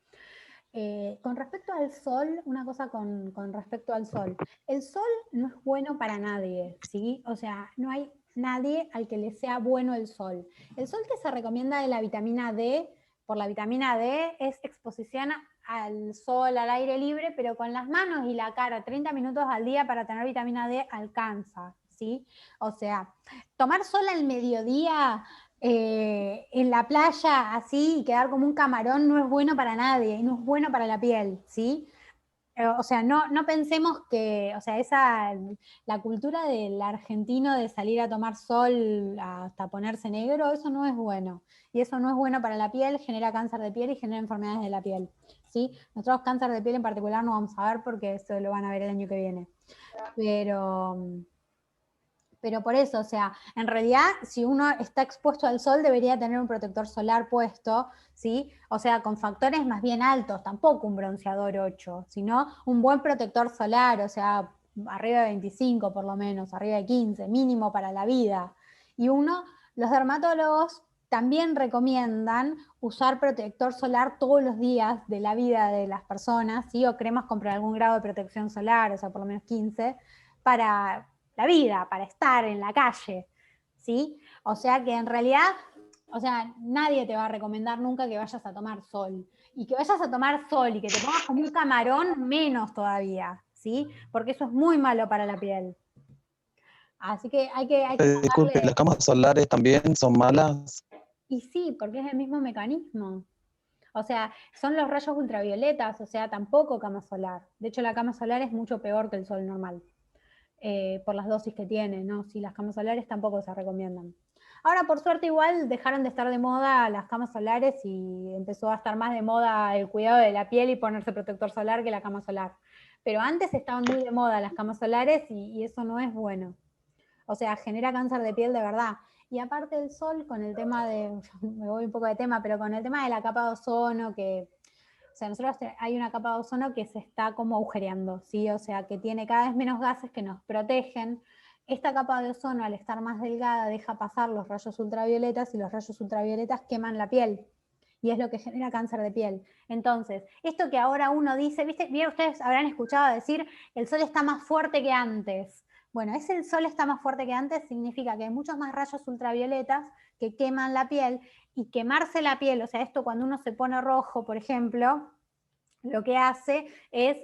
Con respecto al sol, una cosa con respecto al sol. El sol no es bueno para nadie, ¿sí? O sea, no hay nadie al que le sea bueno el sol. El sol que se recomienda de la vitamina D, por la vitamina D, es exposición al sol, al aire libre, pero con las manos y la cara 30 minutos al día para tener vitamina D alcanza, ¿sí? O sea, tomar sol al mediodía en la playa así y quedar como un camarón no es bueno para nadie y no es bueno para la piel, ¿sí? O sea, no pensemos que, o sea, la cultura del argentino de salir a tomar sol hasta ponerse negro, eso no es bueno. Y eso no es bueno para la piel, genera cáncer de piel y genera enfermedades de la piel, ¿sí? Nosotros cáncer de piel en particular no vamos a ver porque eso lo van a ver el año que viene. Pero por eso, o sea, en realidad, si uno está expuesto al sol, debería tener un protector solar puesto, ¿sí? O sea, con factores más bien altos, tampoco un bronceador 8, sino un buen protector solar, o sea, arriba de 25 por lo menos, arriba de 15, mínimo para la vida. Y los dermatólogos también recomiendan usar protector solar todos los días de la vida de las personas, ¿sí? O cremas con algún grado de protección solar, o sea, por lo menos 15, para la vida, para estar en la calle, ¿sí? O sea que en realidad, o sea, nadie te va a recomendar nunca que vayas a tomar sol. Y que vayas a tomar sol y que te pongas como un camarón, menos todavía, ¿sí? Porque eso es muy malo para la piel. Así que hay que
Disculpe,
sacarle...
¿las camas solares también son malas?
Y sí, porque es el mismo mecanismo. O sea, son los rayos ultravioletas, o sea, tampoco cama solar. De hecho, la cama solar es mucho peor que el sol normal. Por las dosis que tiene, ¿no? Sí, las camas solares tampoco se recomiendan. Ahora, por suerte, igual dejaron de estar de moda las camas solares y empezó a estar más de moda el cuidado de la piel y ponerse protector solar que la cama solar. Pero antes estaban muy de moda las camas solares y eso no es bueno. O sea, genera cáncer de piel de verdad. Y aparte del sol, con el tema de, me voy un poco de tema, pero con el tema de la capa de ozono, o sea, nosotros hay una capa de ozono que se está como agujereando, ¿sí? O sea, que tiene cada vez menos gases que nos protegen. Esta capa de ozono, al estar más delgada, deja pasar los rayos ultravioletas y los rayos ultravioletas queman la piel. Y es lo que genera cáncer de piel. Entonces, esto que ahora uno dice, ¿viste? Bien, ustedes habrán escuchado decir, el sol está más fuerte que antes. Bueno, el sol está más fuerte que antes significa que hay muchos más rayos ultravioletas que queman la piel, y quemarse la piel, o sea, esto cuando uno se pone rojo, por ejemplo, lo que hace es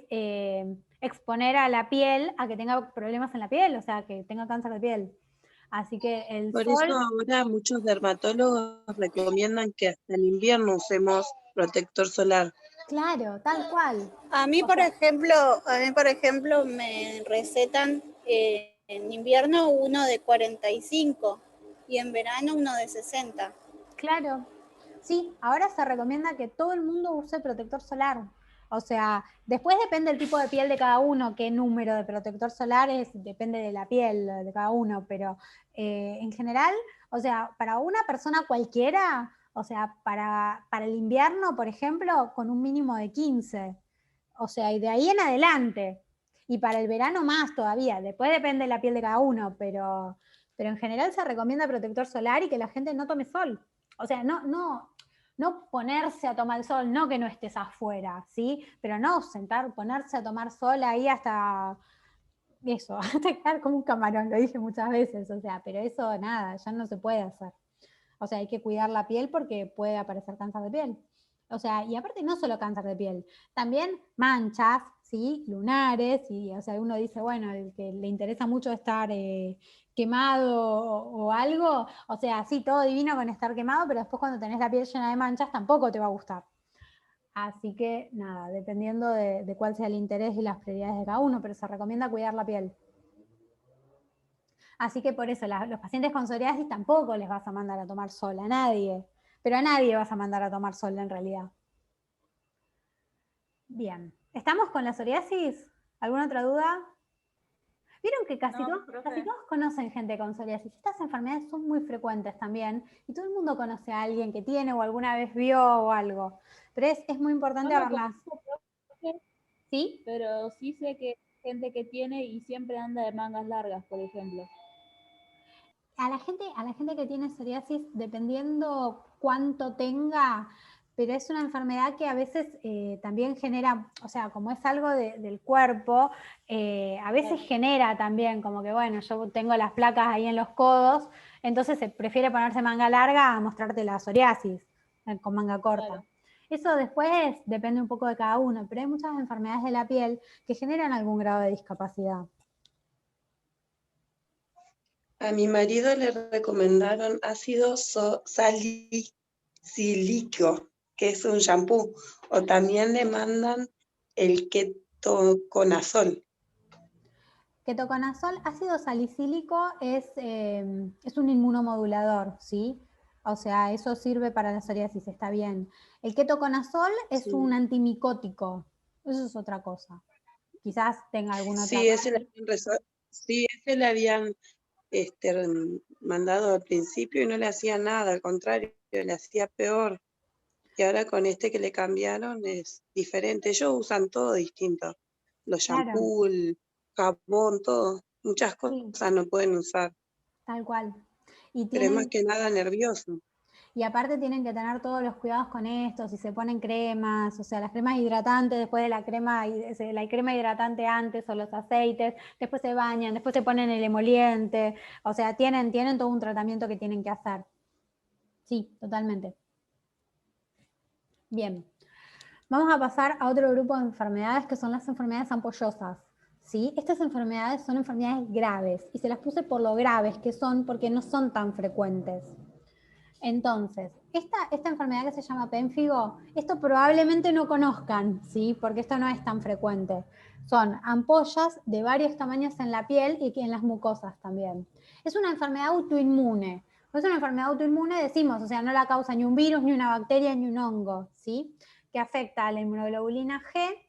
exponer a la piel a que tenga problemas en la piel, o sea, que tenga cáncer de piel. Así que el
Por
sol...
eso ahora muchos dermatólogos recomiendan que hasta en invierno usemos protector solar.
Claro, tal cual.
A mí, por ejemplo, me recetan en invierno uno de 45 y en verano uno de 60.
Claro. Sí, ahora se recomienda que todo el mundo use protector solar. O sea, después depende del tipo de piel de cada uno, qué número de protector solar es, depende de la piel de cada uno, pero en general, o sea, para una persona cualquiera, o sea, para el invierno, por ejemplo, con un mínimo de 15. O sea, y de ahí en adelante. Y para el verano más todavía. Después depende de la piel de cada uno, pero en general se recomienda protector solar y que la gente no tome sol. O sea, no ponerse a tomar el sol, no que no estés afuera, ¿sí? Pero no ponerse a tomar sol ahí hasta eso, hasta quedar como un camarón, lo dije muchas veces, o sea, pero eso nada, ya no se puede hacer. O sea, hay que cuidar la piel porque puede aparecer cáncer de piel. O sea, y aparte no solo cáncer de piel, también manchas, ¿sí? Lunares, y o sea, uno dice, bueno, el que le interesa mucho estar quemado o algo, o sea, sí, todo divino con estar quemado, pero después cuando tenés la piel llena de manchas tampoco te va a gustar. Así que nada, dependiendo de cuál sea el interés y las prioridades de cada uno, pero se recomienda cuidar la piel. Así que por eso, los pacientes con psoriasis tampoco les vas a mandar a tomar sol, a nadie. Pero a nadie vas a mandar a tomar sol en realidad. Bien, ¿estamos con la psoriasis? ¿Alguna otra duda? Vieron que casi todos conocen gente con psoriasis. Estas enfermedades son muy frecuentes también y todo el mundo conoce a alguien que tiene o alguna vez vio o algo. Pero es muy importante
No lo
verlas.
conozco, profe,
¿Sí?
pero sí sé que hay gente que tiene y siempre anda de mangas largas, por ejemplo.
A la gente que tiene psoriasis, dependiendo cuánto tenga, pero es una enfermedad que a veces también genera, o sea, como es algo del cuerpo, a veces genera también, como que bueno, yo tengo las placas ahí en los codos, entonces se prefiere ponerse manga larga a mostrarte la psoriasis con manga corta. Claro. Eso después depende un poco de cada uno, pero hay muchas enfermedades de la piel que generan algún grado de discapacidad.
A mi marido le recomendaron ácido salicílico, que es un shampoo, o también le mandan el ketoconazol.
Ketoconazol, ácido salicílico, es un inmunomodulador, ¿sí? O sea, eso sirve para la psoriasis, está bien. El ketoconazol es un antimicótico, eso es otra cosa. Quizás tenga alguna otra cosa.
Ese le habían mandado al principio y no le hacía nada, al contrario, le hacía peor. Y ahora con este que le cambiaron es diferente. Ellos usan todo distinto. Los shampoos, el jabón, todo. Muchas cosas no pueden usar.
Tal cual.
Pero es más que nada nervioso.
Y aparte tienen que tener todos los cuidados con esto, si se ponen cremas, o sea, las cremas hidratantes después de la crema hidratante antes, o los aceites, después se bañan, después se ponen el emoliente, o sea, tienen todo un tratamiento que tienen que hacer. Sí, totalmente. Bien, vamos a pasar a otro grupo de enfermedades que son las enfermedades ampollosas. ¿Sí? Estas enfermedades son enfermedades graves y se las puse por lo graves que son porque no son tan frecuentes. Entonces, esta enfermedad que se llama pénfigo, esto probablemente no conozcan, ¿sí? Porque esto no es tan frecuente. Son ampollas de varios tamaños en la piel y en las mucosas también. Es una enfermedad autoinmune. No es una enfermedad autoinmune, decimos, o sea, no la causa ni un virus, ni una bacteria, ni un hongo, ¿sí? Que afecta a la inmunoglobulina G,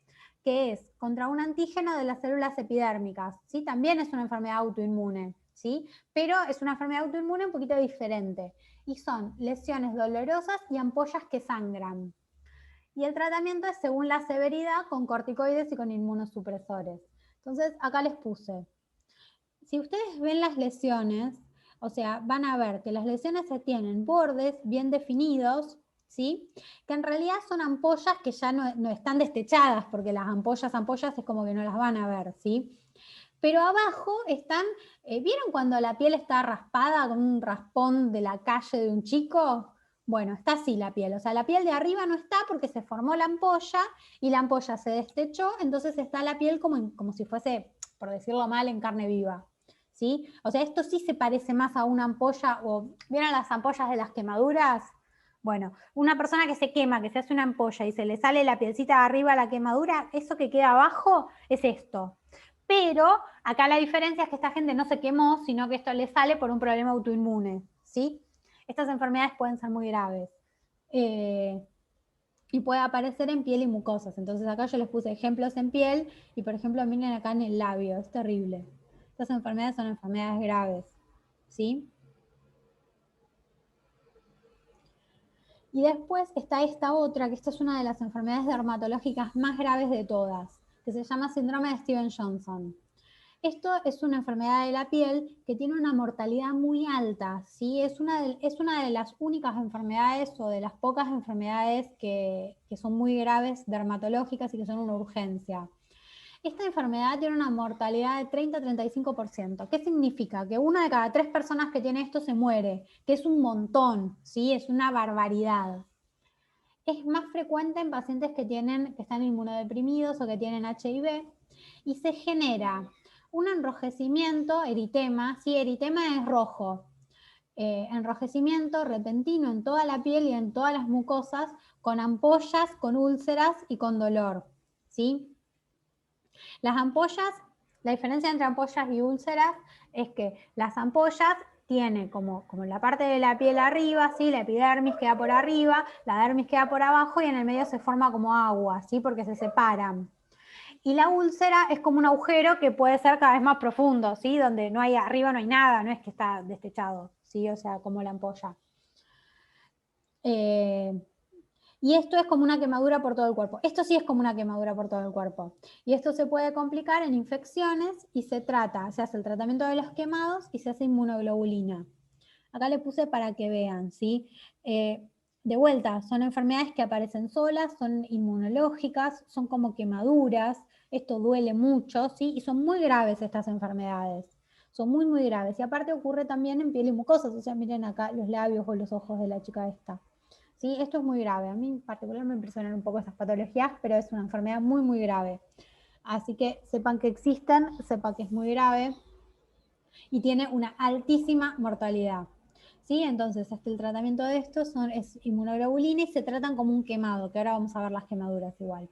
que es contra un antígeno de las células epidérmicas, ¿sí? También es una enfermedad autoinmune, ¿sí? Pero es una enfermedad autoinmune un poquito diferente. Y son lesiones dolorosas y ampollas que sangran. Y el tratamiento es según la severidad con corticoides y con inmunosupresores. Entonces, acá les puse. Si ustedes ven las lesiones, o sea, van a ver que las lesiones se tienen bordes bien definidos, ¿sí? Que en realidad son ampollas que ya no están destechadas, porque las ampollas es como que no las van a ver, ¿sí? Pero abajo están, ¿vieron cuando la piel está raspada con un raspón de la calle de un chico? Bueno, está así la piel, o sea, la piel de arriba no está porque se formó la ampolla y la ampolla se destechó, entonces está la piel como si fuese, por decirlo mal, en carne viva, ¿sí? O sea, esto sí se parece más a una ampolla, o ¿vieron las ampollas de las quemaduras? Bueno, una persona que se quema, que se hace una ampolla y se le sale la pielcita de arriba a la quemadura, eso que queda abajo es esto. Pero acá la diferencia es que esta gente no se quemó, sino que esto le sale por un problema autoinmune, ¿sí? Estas enfermedades pueden ser muy graves. Y puede aparecer en piel y mucosas. Entonces acá yo les puse ejemplos en piel y por ejemplo miren acá en el labio, es terrible. Estas enfermedades son enfermedades graves, ¿sí? Y después está esta otra, que esta es una de las enfermedades dermatológicas más graves de todas, que se llama síndrome de Stevens-Johnson. Esto es una enfermedad de la piel que tiene una mortalidad muy alta, ¿sí? Es una de las únicas enfermedades o de las pocas enfermedades que son muy graves dermatológicas y que son una urgencia. Esta enfermedad tiene una mortalidad de 30-35%. ¿Qué significa? Que una de cada 3 personas que tiene esto se muere, que es un montón, ¿sí? Es una barbaridad. Es más frecuente en pacientes que están inmunodeprimidos o que tienen HIV y se genera un enrojecimiento, eritema, ¿sí? Eritema es rojo. Enrojecimiento repentino en toda la piel y en todas las mucosas, con ampollas, con úlceras y con dolor, ¿sí? Las ampollas, la diferencia entre ampollas y úlceras es que las ampollas tienen como la parte de la piel arriba, ¿sí? La epidermis queda por arriba, la dermis queda por abajo y en el medio se forma como agua, ¿sí? Porque se separan. Y la úlcera es como un agujero que puede ser cada vez más profundo, ¿sí? Donde no hay arriba, no hay nada, no es que está destechado, ¿sí? O sea, como la ampolla. Y esto es como una quemadura por todo el cuerpo. Esto sí es como una quemadura por todo el cuerpo. Y esto se puede complicar en infecciones y se hace el tratamiento de los quemados y se hace inmunoglobulina. Acá le puse para que vean, ¿sí? De vuelta, son enfermedades que aparecen solas, son inmunológicas, son como quemaduras, esto duele mucho, ¿sí? Y son muy graves estas enfermedades, son muy, muy graves. Y aparte ocurre también en piel y mucosas, o sea, miren acá los labios o los ojos de la chica esta. ¿Sí? Esto es muy grave, a mí en particular me impresionan un poco estas patologías, pero es una enfermedad muy, muy grave. Así que sepan que existen, sepan que es muy grave y tiene una altísima mortalidad. ¿Sí? Entonces, el tratamiento de esto es inmunoglobulina y se tratan como un quemado, que ahora vamos a ver las quemaduras igual.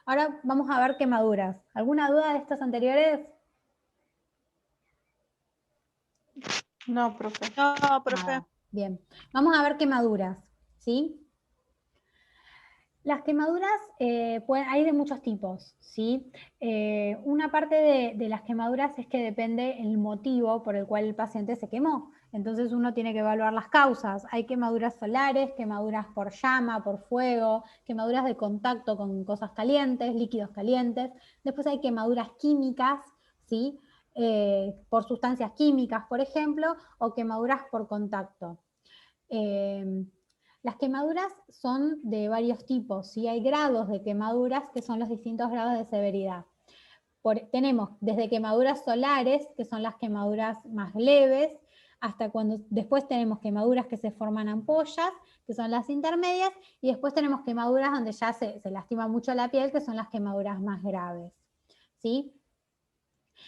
Ahora vamos a ver quemaduras. ¿Alguna duda de estas anteriores?
No, profe.
No, profe.
Nada. Bien, vamos a ver quemaduras, ¿sí? Las quemaduras hay de muchos tipos, ¿sí? Una parte de las quemaduras es que depende el motivo por el cual el paciente se quemó. Entonces uno tiene que evaluar las causas. Hay quemaduras solares, quemaduras por llama, por fuego, quemaduras de contacto con cosas calientes, líquidos calientes. Después hay quemaduras químicas, ¿sí? Por sustancias químicas, por ejemplo, o quemaduras por contacto. Las quemaduras son de varios tipos, ¿sí? Hay grados de quemaduras que son los distintos grados de severidad. Tenemos desde quemaduras solares, que son las quemaduras más leves, hasta cuando después tenemos quemaduras que se forman ampollas, que son las intermedias, y después tenemos quemaduras donde ya se lastima mucho la piel, que son las quemaduras más graves, ¿sí?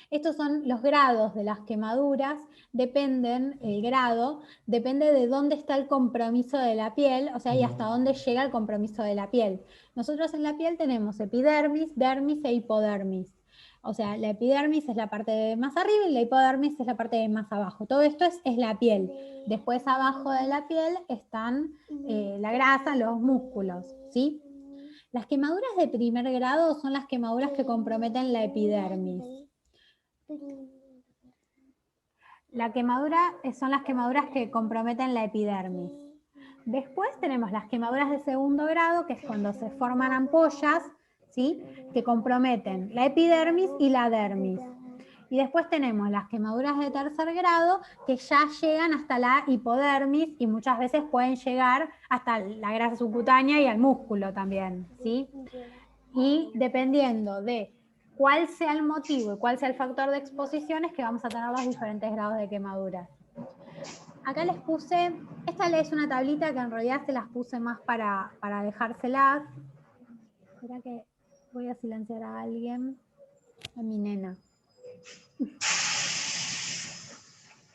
Estos son los grados de las quemaduras, el grado depende de dónde está el compromiso de la piel, o sea, y hasta dónde llega el compromiso de la piel. Nosotros en la piel tenemos epidermis, dermis e hipodermis. O sea, la epidermis es la parte de más arriba y la hipodermis es la parte de más abajo. Todo esto es la piel. Después abajo de la piel están la grasa, los músculos, ¿sí? Las quemaduras de primer grado son las quemaduras que comprometen la epidermis. La quemadura son las quemaduras que comprometen la epidermis. Después tenemos las quemaduras de segundo grado, que es cuando se forman ampollas, ¿sí? Que comprometen la epidermis y la dermis. Y después tenemos las quemaduras de tercer grado, que ya llegan hasta la hipodermis y muchas veces pueden llegar hasta la grasa subcutánea y al músculo también, ¿sí? Y dependiendo de cuál sea el motivo y cuál sea el factor de exposición es que vamos a tener los diferentes grados de quemaduras. Acá les puse, esta es una tablita que en realidad se las puse más para dejárselas. Espera que voy a silenciar a alguien, a mi nena.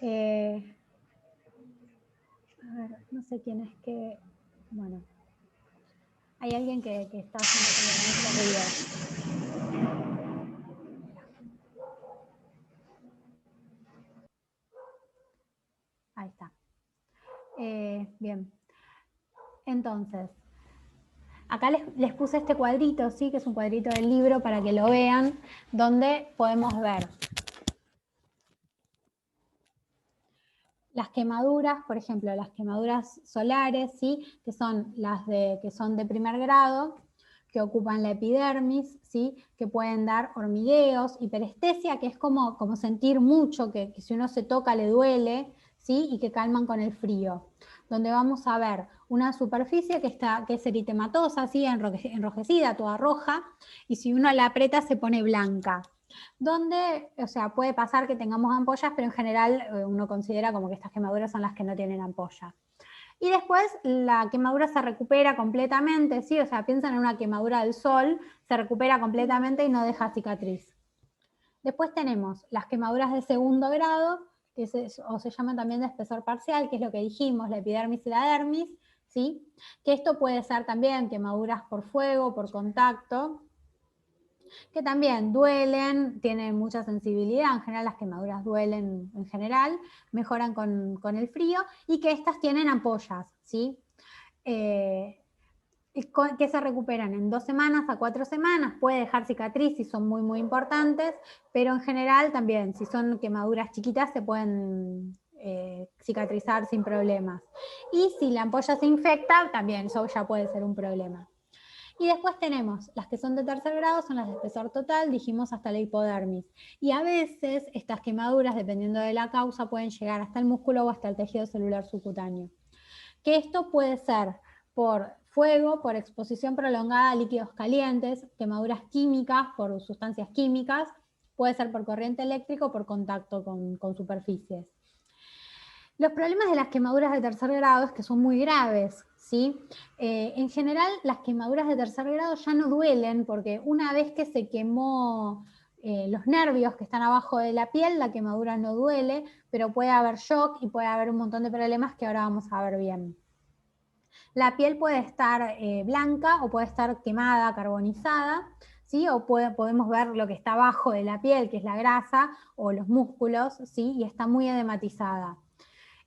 A ver, no sé quién es que, bueno, hay alguien que está haciendo como ruido. Ahí está. Bien. Entonces, acá les puse este cuadrito, ¿sí? Que es un cuadrito del libro para que lo vean, donde podemos ver las quemaduras, por ejemplo, las quemaduras solares, ¿sí? Que son las que son de primer grado, que ocupan la epidermis, ¿sí? Que pueden dar hormigueos, hiperestesia, que es como sentir mucho, que si uno se toca le duele, ¿sí? Y que calman con el frío. Donde vamos a ver una superficie que es eritematosa, ¿sí? Enrojecida, toda roja, y si uno la aprieta se pone blanca. Donde, o sea, puede pasar que tengamos ampollas, pero en general uno considera como que estas quemaduras son las que no tienen ampolla. Y después la quemadura se recupera completamente, ¿sí? O sea, piensan en una quemadura del sol, se recupera completamente y no deja cicatriz. Después tenemos las quemaduras de segundo grado, que o se llaman también de espesor parcial, que es lo que dijimos, la epidermis y la dermis, ¿sí? Que esto puede ser también quemaduras por fuego, por contacto, que también duelen, tienen mucha sensibilidad, en general las quemaduras duelen en general, mejoran con el frío, y que estas tienen ampollas, ¿sí? Que se recuperan en 2 semanas a 4 semanas, puede dejar cicatriz si son muy importantes, pero en general también, si son quemaduras chiquitas, se pueden cicatrizar sin problemas. Y si la ampolla se infecta, también eso ya puede ser un problema. Y después tenemos las que son de tercer grado, son las de espesor total, dijimos hasta la hipodermis. Y a veces estas quemaduras, dependiendo de la causa, pueden llegar hasta el músculo o hasta el tejido celular subcutáneo. Que esto puede ser por fuego, por exposición prolongada a líquidos calientes, quemaduras químicas por sustancias químicas, puede ser por corriente eléctrica o por contacto con superficies. Los problemas de las quemaduras de tercer grado es que son muy graves, ¿sí? En general, las quemaduras de tercer grado ya no duelen porque una vez que se quemó los nervios que están abajo de la piel, la quemadura no duele, pero puede haber shock y puede haber un montón de problemas que ahora vamos a ver bien. La piel puede estar blanca o puede estar quemada, carbonizada, ¿sí? O podemos ver lo que está abajo de la piel, que es la grasa o los músculos, ¿sí? Y está muy edematizada.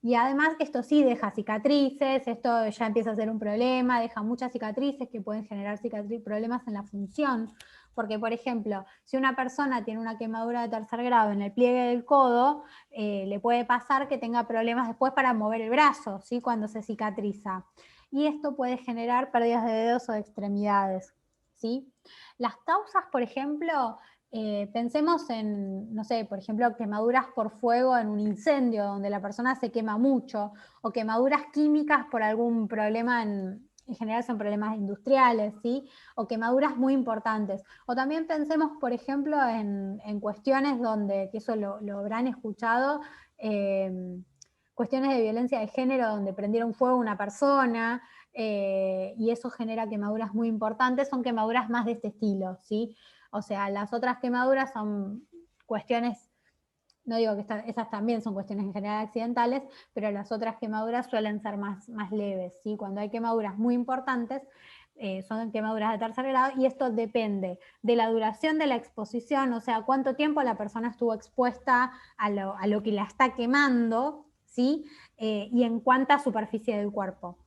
Y además esto sí deja cicatrices, esto ya empieza a ser un problema, deja muchas cicatrices que pueden generar problemas en la función. Porque, por ejemplo, si una persona tiene una quemadura de tercer grado en el pliegue del codo, le puede pasar que tenga problemas después para mover el brazo, ¿sí? Cuando se cicatriza. Y esto puede generar pérdidas de dedos o de extremidades, ¿sí? Las causas, por ejemplo, pensemos en, no sé, por ejemplo, quemaduras por fuego en un incendio donde la persona se quema mucho, o quemaduras químicas por algún problema, en general son problemas industriales, ¿sí? O quemaduras muy importantes. O también pensemos, por ejemplo, en cuestiones donde, que eso lo habrán escuchado, cuestiones de violencia de género donde prendieron fuego a una persona, y eso genera quemaduras muy importantes, son quemaduras más de este estilo, ¿sí? O sea, las otras quemaduras son cuestiones, no digo que esas también son cuestiones en general accidentales, pero las otras quemaduras suelen ser más leves, ¿sí? Cuando hay quemaduras muy importantes, son quemaduras de tercer grado, y esto depende de la duración de la exposición, o sea, cuánto tiempo la persona estuvo expuesta a lo que la está quemando, ¿sí? Y en cuánta superficie del cuerpo.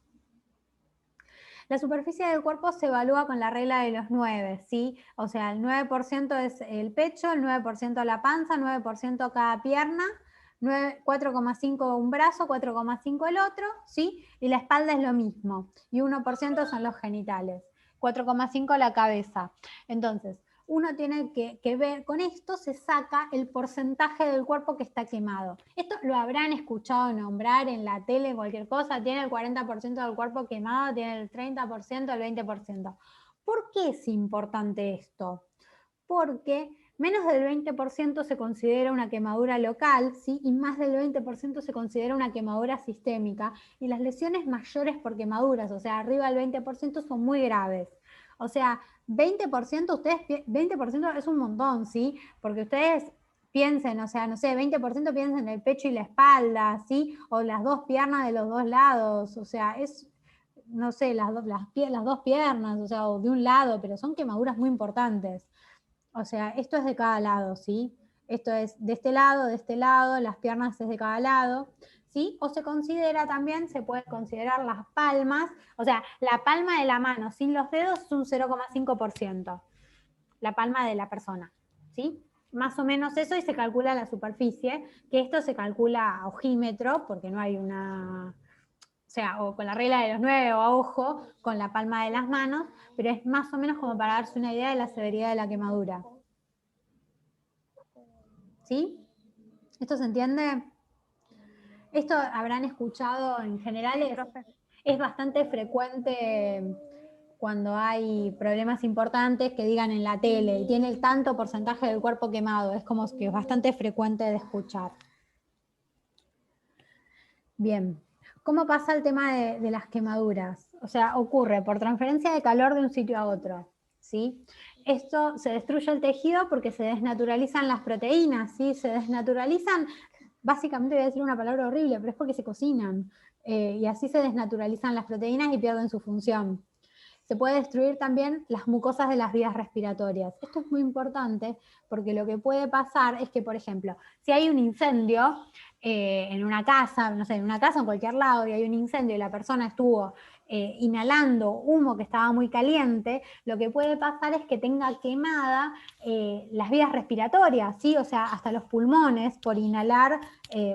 La superficie del cuerpo se evalúa con la regla de los 9, ¿sí? O sea, el 9% es el pecho, el 9% la panza, 9% cada pierna, 4,5 un brazo, 4,5 el otro, ¿sí? Y la espalda es lo mismo, y 1% son los genitales, 4,5 la cabeza. Entonces, uno tiene que ver, con esto se saca el porcentaje del cuerpo que está quemado. Esto lo habrán escuchado nombrar en la tele, cualquier cosa, tiene el 40% del cuerpo quemado, tiene el 30%, el 20%. ¿Por qué es importante esto? Porque menos del 20% se considera una quemadura local, ¿sí? Y más del 20% se considera una quemadura sistémica, y las lesiones mayores por quemaduras, o sea, arriba del 20%, son muy graves. O sea, 20%, 20% es un montón, ¿sí? Porque ustedes piensen, o sea, no sé, 20% piensen en el pecho y la espalda, ¿sí? O las dos piernas de los dos lados, o sea, es, no sé, las dos piernas, o sea, o de un lado, pero son quemaduras muy importantes. O sea, esto es de cada lado, ¿sí? Esto es de este lado, las piernas es de cada lado, ¿sí? O se considera también, se puede considerar las palmas, o sea, la palma de la mano sin los dedos es un 0,5%, la palma de la persona, ¿sí? Más o menos eso, y se calcula la superficie, que esto se calcula a ojímetro, porque no hay una... O sea, o con la regla de los 9 o a ojo, con la palma de las manos, pero es más o menos como para darse una idea de la severidad de la quemadura. ¿Sí? ¿Esto se entiende? Esto habrán escuchado en general, es bastante frecuente cuando hay problemas importantes que digan en la tele, y tiene el tanto porcentaje del cuerpo quemado, es como que es bastante frecuente de escuchar. Bien. ¿Cómo pasa el tema de las quemaduras? O sea, ocurre por transferencia de calor de un sitio a otro, ¿sí? esto se destruye el tejido porque se desnaturalizan las proteínas, ¿sí? Se desnaturalizan, básicamente voy a decir una palabra horrible, pero es porque se cocinan, y así se desnaturalizan las proteínas y pierden su función. Se puede destruir también las mucosas de las vías respiratorias. Esto es muy importante porque lo que puede pasar es que, por ejemplo, si hay un incendio en una casa, no sé, en una casa o en cualquier lado, y hay un incendio y la persona estuvo inhalando humo que estaba muy caliente, lo que puede pasar es que tenga quemada las vías respiratorias, ¿sí? O sea, hasta los pulmones por inhalar,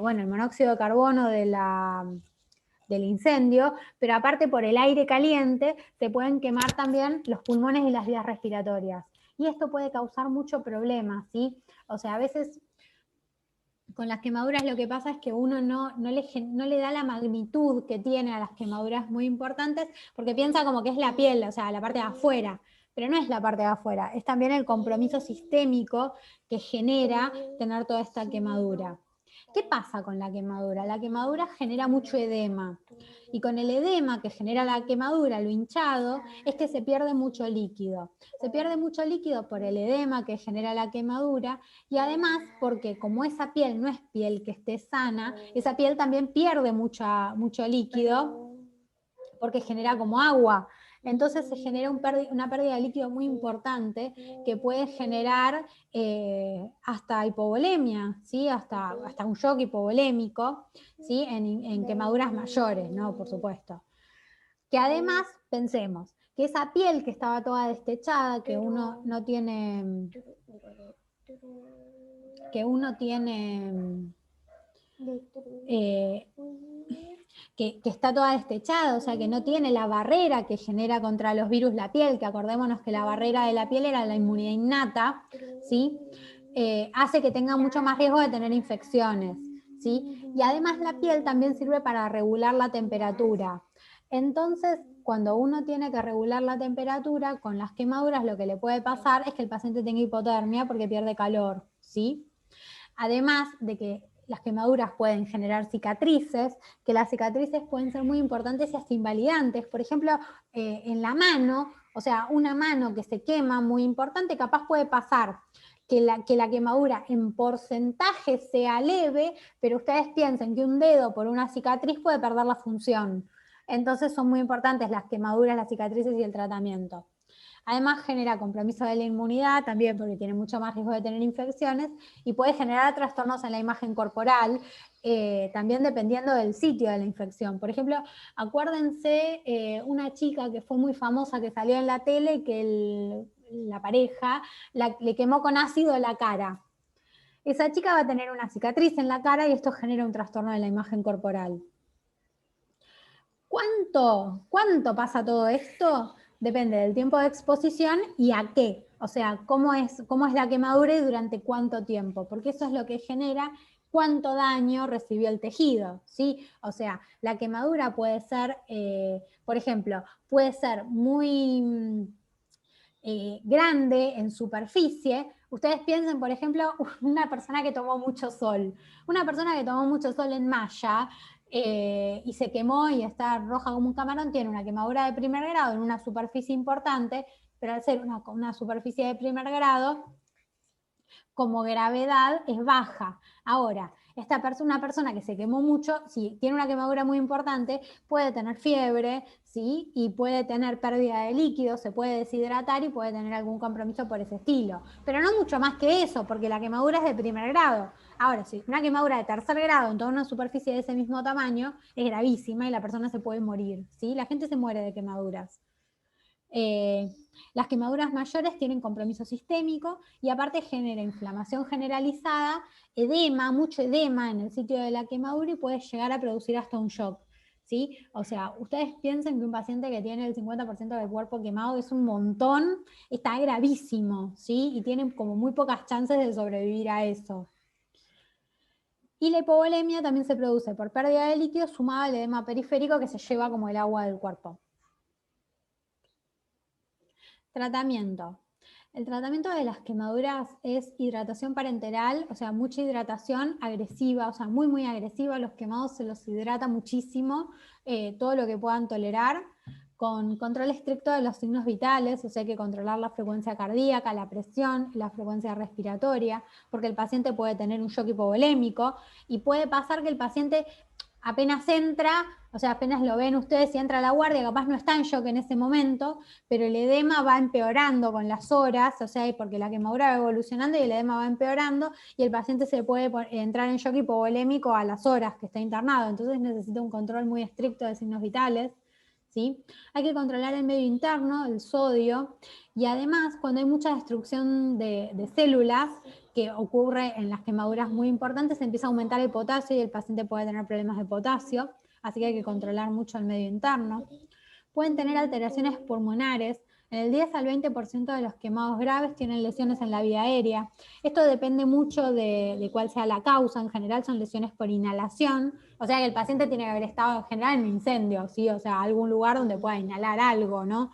bueno, el monóxido de carbono del incendio, pero aparte por el aire caliente se pueden quemar también los pulmones y las vías respiratorias. Y esto puede causar mucho problema, ¿sí? O sea, a veces con las quemaduras lo que pasa es que uno no le da la magnitud que tiene a las quemaduras muy importantes, porque piensa como que es la piel, o sea, la parte de afuera, pero no es la parte de afuera, es también el compromiso sistémico que genera tener toda esta quemadura. ¿Qué pasa con la quemadura? La quemadura genera mucho edema, y con el edema que genera la quemadura, lo hinchado, es que se pierde mucho líquido. Se pierde mucho líquido por el edema que genera la quemadura, y además porque como esa piel no es piel que esté sana, esa piel también pierde mucho líquido porque genera como agua. Entonces se genera una pérdida de líquido muy importante que puede generar hasta hipovolemia, ¿sí? hasta un shock hipovolémico, ¿sí? en quemaduras mayores, ¿no? Por supuesto. Que además, pensemos, que esa piel que estaba toda destechada, que uno tiene que está toda destechada, o sea que no tiene la barrera que genera contra los virus la piel, que acordémonos que la barrera de la piel era la inmunidad innata, ¿sí? Hace que tenga mucho más riesgo de tener infecciones, ¿sí? Y además la piel también sirve para regular la temperatura. Entonces, cuando uno tiene que regular la temperatura, con las quemaduras lo que le puede pasar es que el paciente tenga hipotermia porque pierde calor, ¿sí? Además de que las quemaduras pueden generar cicatrices, que las cicatrices pueden ser muy importantes y hasta invalidantes. Por ejemplo, en la mano, o sea, una mano que se quema muy importante, capaz puede pasar que la quemadura en porcentaje sea leve, pero ustedes piensen que un dedo por una cicatriz puede perder la función. Entonces son muy importantes las quemaduras, las cicatrices y el tratamiento. Además genera compromiso de la inmunidad también porque tiene mucho más riesgo de tener infecciones y puede generar trastornos en la imagen corporal, también dependiendo del sitio de la infección. Por ejemplo, acuérdense una chica que fue muy famosa que salió en la tele que la pareja le quemó con ácido la cara. Esa chica va a tener una cicatriz en la cara y esto genera un trastorno de la imagen corporal. ¿Cuánto pasa todo esto? Depende del tiempo de exposición y a qué. O sea, cómo es la quemadura y durante cuánto tiempo, porque eso es lo que genera cuánto daño recibió el tejido, ¿sí? O sea, la quemadura puede ser, por ejemplo, puede ser muy grande en superficie. Ustedes piensen, por ejemplo, una persona que tomó mucho sol. Una persona que tomó mucho sol en Maya, y se quemó y está roja como un camarón, tiene una quemadura de primer grado en una superficie importante, pero al ser una superficie de primer grado, como gravedad es baja. Ahora, una persona que se quemó mucho, si tiene una quemadura muy importante, puede tener fiebre, ¿sí? Y puede tener pérdida de líquido, se puede deshidratar y puede tener algún compromiso por ese estilo. Pero no mucho más que eso, porque la quemadura es de primer grado. Ahora, si una quemadura de tercer grado en toda una superficie de ese mismo tamaño, es gravísima y la persona se puede morir, ¿sí? La gente se muere de quemaduras. Las quemaduras mayores tienen compromiso sistémico y aparte genera inflamación generalizada, edema, mucho edema en el sitio de la quemadura y puede llegar a producir hasta un shock, ¿sí? O sea, ustedes piensen que un paciente que tiene el 50% del cuerpo quemado es un montón, está gravísimo, ¿sí? Y tiene como muy pocas chances de sobrevivir a eso. Y la hipovolemia también se produce por pérdida de líquido sumado al edema periférico que se lleva como el agua del cuerpo. Tratamiento. El tratamiento de las quemaduras es hidratación parenteral, o sea, mucha hidratación agresiva, o sea, muy, muy agresiva. Los quemados se los hidrata muchísimo, todo lo que puedan tolerar, con control estricto de los signos vitales, o sea, hay que controlar la frecuencia cardíaca, la presión, la frecuencia respiratoria, porque el paciente puede tener un shock hipovolémico y puede pasar que el paciente apenas entra, o sea, apenas lo ven ustedes y entra a la guardia, capaz no está en shock en ese momento, pero el edema va empeorando con las horas, o sea, porque la quemadura va evolucionando y el edema va empeorando, y el paciente se puede entrar en shock hipovolémico a las horas que está internado, entonces necesita un control muy estricto de signos vitales, ¿sí? Hay que controlar el medio interno, el sodio, y además, cuando hay mucha destrucción de células, que ocurre en las quemaduras muy importantes, empieza a aumentar el potasio y el paciente puede tener problemas de potasio, así que hay que controlar mucho el medio interno. Pueden tener alteraciones pulmonares. En el 10 al 20% de los quemados graves tienen lesiones en la vía aérea. Esto depende mucho de cuál sea la causa. En general son lesiones por inhalación, o sea que el paciente tiene que haber estado en general en un incendio, ¿sí? O sea, algún lugar donde pueda inhalar algo, ¿no?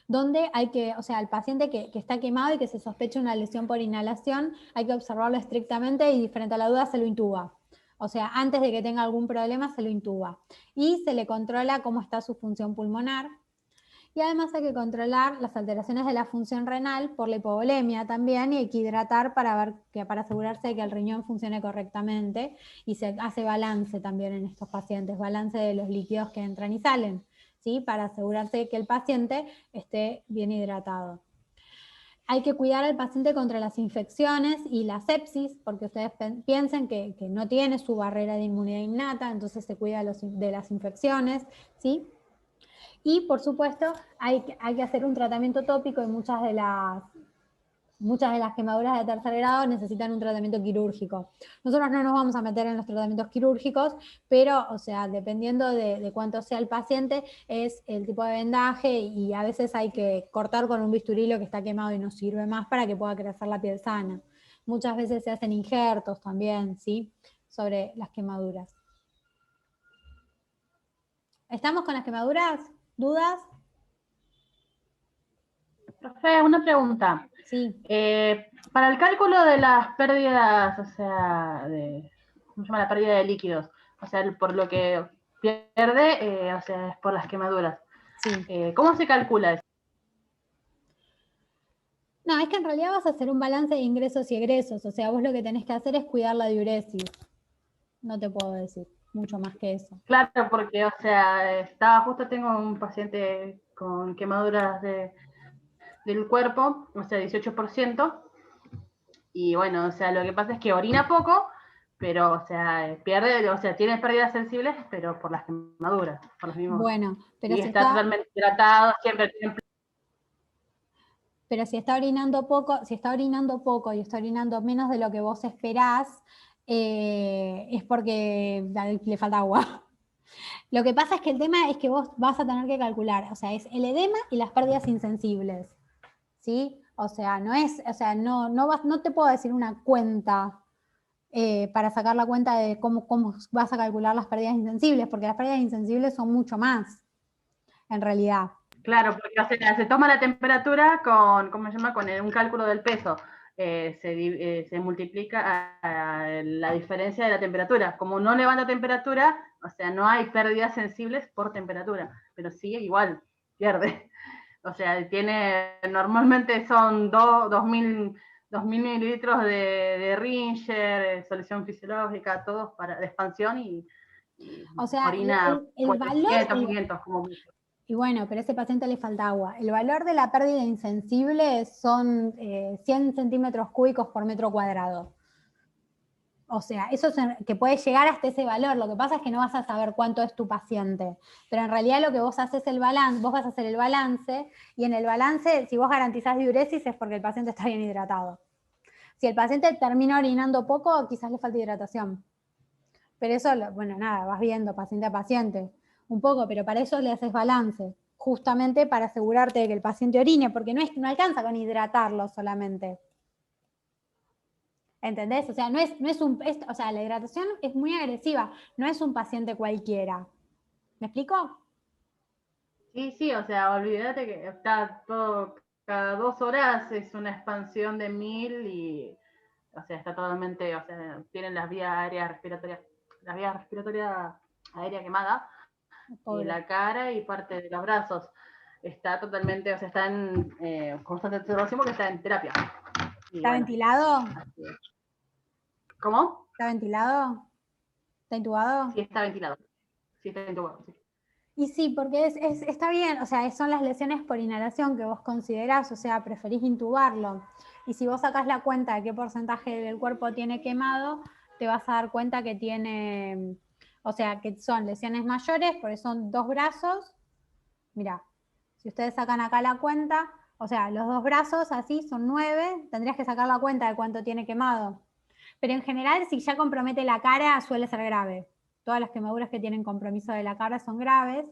Donde hay que, o sea, el paciente que está quemado y que se sospecha una lesión por inhalación, hay que observarlo estrictamente y frente a la duda se lo intuba. O sea, antes de que tenga algún problema se lo intuba. Y se le controla cómo está su función pulmonar. Y además hay que controlar las alteraciones de la función renal por la hipovolemia también, y hay que hidratar para asegurarse de que el riñón funcione correctamente, y se hace balance también en estos pacientes, balance de los líquidos que entran y salen, ¿sí? Para asegurarse de que el paciente esté bien hidratado. Hay que cuidar al paciente contra las infecciones y la sepsis, porque ustedes piensen que no tiene su barrera de inmunidad innata, entonces se cuida de las infecciones, ¿sí? Y por supuesto hay que hacer un tratamiento tópico, y muchas de las quemaduras de tercer grado necesitan un tratamiento quirúrgico. Nosotros no nos vamos a meter en los tratamientos quirúrgicos, pero, o sea, dependiendo de cuánto sea el paciente, es el tipo de vendaje, y a veces hay que cortar con un bisturí lo que está quemado y no sirve más para que pueda crecer la piel sana. Muchas veces se hacen injertos también, ¿sí? Sobre las quemaduras. ¿Estamos con las quemaduras? ¿Dudas?
Profe, una pregunta.
Sí.
Para el cálculo de las pérdidas, o sea, ¿cómo se llama? La pérdida de líquidos, o sea, por lo que pierde, o sea, es por las quemaduras.
Sí.
¿Cómo se calcula eso?
No, es que en realidad vas a hacer un balance de ingresos y egresos, o sea, vos lo que tenés que hacer es cuidar la diuresis. No te puedo decir mucho más que eso.
Claro, porque, o sea, tengo un paciente con quemaduras del cuerpo, o sea, 18%, y bueno, o sea, lo que pasa es que orina poco, pero, o sea, tiene pérdidas sensibles, pero por las quemaduras, por los mismos.
Bueno, pero
y
si
está totalmente hidratado, siempre tiene.
Pero si está orinando poco y está orinando menos de lo que vos esperás, es porque le falta agua. Lo que pasa es que el tema es que vos vas a tener que calcular, o sea, es el edema y las pérdidas insensibles, ¿sí? O sea, no te puedo decir una cuenta para sacar la cuenta de cómo vas a calcular las pérdidas insensibles, porque las pérdidas insensibles son mucho más, en realidad.
Claro, porque o sea, se toma la temperatura con un cálculo del peso. Se multiplica a la diferencia de la temperatura. Como no levanta temperatura, o sea, no hay pérdidas sensibles por temperatura, pero sí igual pierde. O sea, normalmente son 2.000 mililitros de Ringer, solución fisiológica, todos de expansión, y
o sea,
orina
el valor...
500 como mucho.
Y bueno, pero a ese paciente le falta agua. El valor de la pérdida insensible son 100 centímetros cúbicos por metro cuadrado. O sea, eso es que puede llegar hasta ese valor. Lo que pasa es que no vas a saber cuánto es tu paciente. Pero en realidad lo que vos haces vos vas a hacer el balance, y en el balance, si vos garantizás diuresis, es porque el paciente está bien hidratado. Si el paciente termina orinando poco, quizás le falta hidratación. Pero eso, bueno, nada, vas viendo paciente a paciente. Un poco, pero para eso le haces balance, justamente para asegurarte de que el paciente orine, porque no alcanza con hidratarlo solamente. ¿Entendés? O sea, la hidratación es muy agresiva, no es un paciente cualquiera. ¿Me explico?
Sí, o sea, olvídate que está todo, cada 2 horas es una expansión de 1000, y, o sea, está totalmente, o sea, tienen las vías respiratorias aérea quemada.
Pobre.
y la cara y parte de los brazos. Está totalmente, o sea, está en constante observación porque está en terapia. Y
¿Está
bueno,
ventilado?
así es. ¿Cómo?
¿Está ventilado? ¿Está intubado?
Sí, está ventilado. Sí, está intubado, sí.
Y sí, porque está bien, o sea, son las lesiones por inhalación que vos considerás, o sea, preferís intubarlo. Y si vos sacás la cuenta de qué porcentaje del cuerpo tiene quemado, te vas a dar cuenta que tiene, o sea, que son lesiones mayores, porque son 2 brazos. Mirá, si ustedes sacan acá la cuenta, o sea, los 2 brazos así son 9, tendrías que sacar la cuenta de cuánto tiene quemado. Pero en general, si ya compromete la cara, suele ser grave. Todas las quemaduras que tienen compromiso de la cara son graves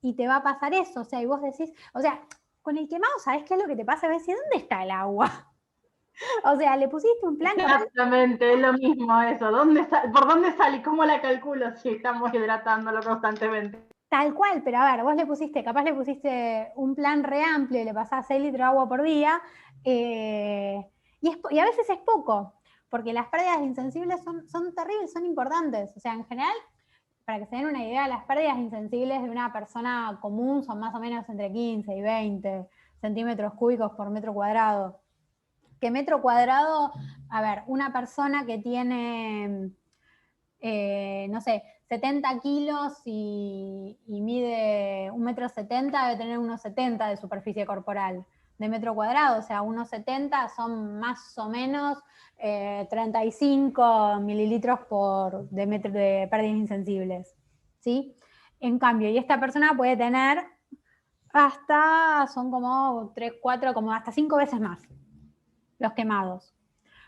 y te va a pasar eso. O sea, y vos decís, o sea, con el quemado, ¿sabés qué es lo que te pasa? Ves, ¿y dónde está el agua? O sea, le pusiste un plan.
Exactamente, es lo mismo eso. ¿Por dónde sale y cómo la calculo si estamos hidratándolo constantemente?
Tal cual, pero a ver, vos capaz le pusiste un plan re amplio y le pasás 6 litros de agua por día, y a veces es poco, porque las pérdidas insensibles son terribles, son importantes. O sea, en general, para que se den una idea, las pérdidas insensibles de una persona común son más o menos entre 15 y 20 centímetros cúbicos por metro cuadrado. Que metro cuadrado, a ver, una persona que tiene, no sé, 70 kilos y mide 1,70 m, debe tener unos 70 de superficie corporal de metro cuadrado, o sea, unos 70 son más o menos 35 mililitros de pérdidas insensibles, ¿sí? En cambio, y esta persona puede tener son como 3, 4, como hasta 5 veces más los quemados.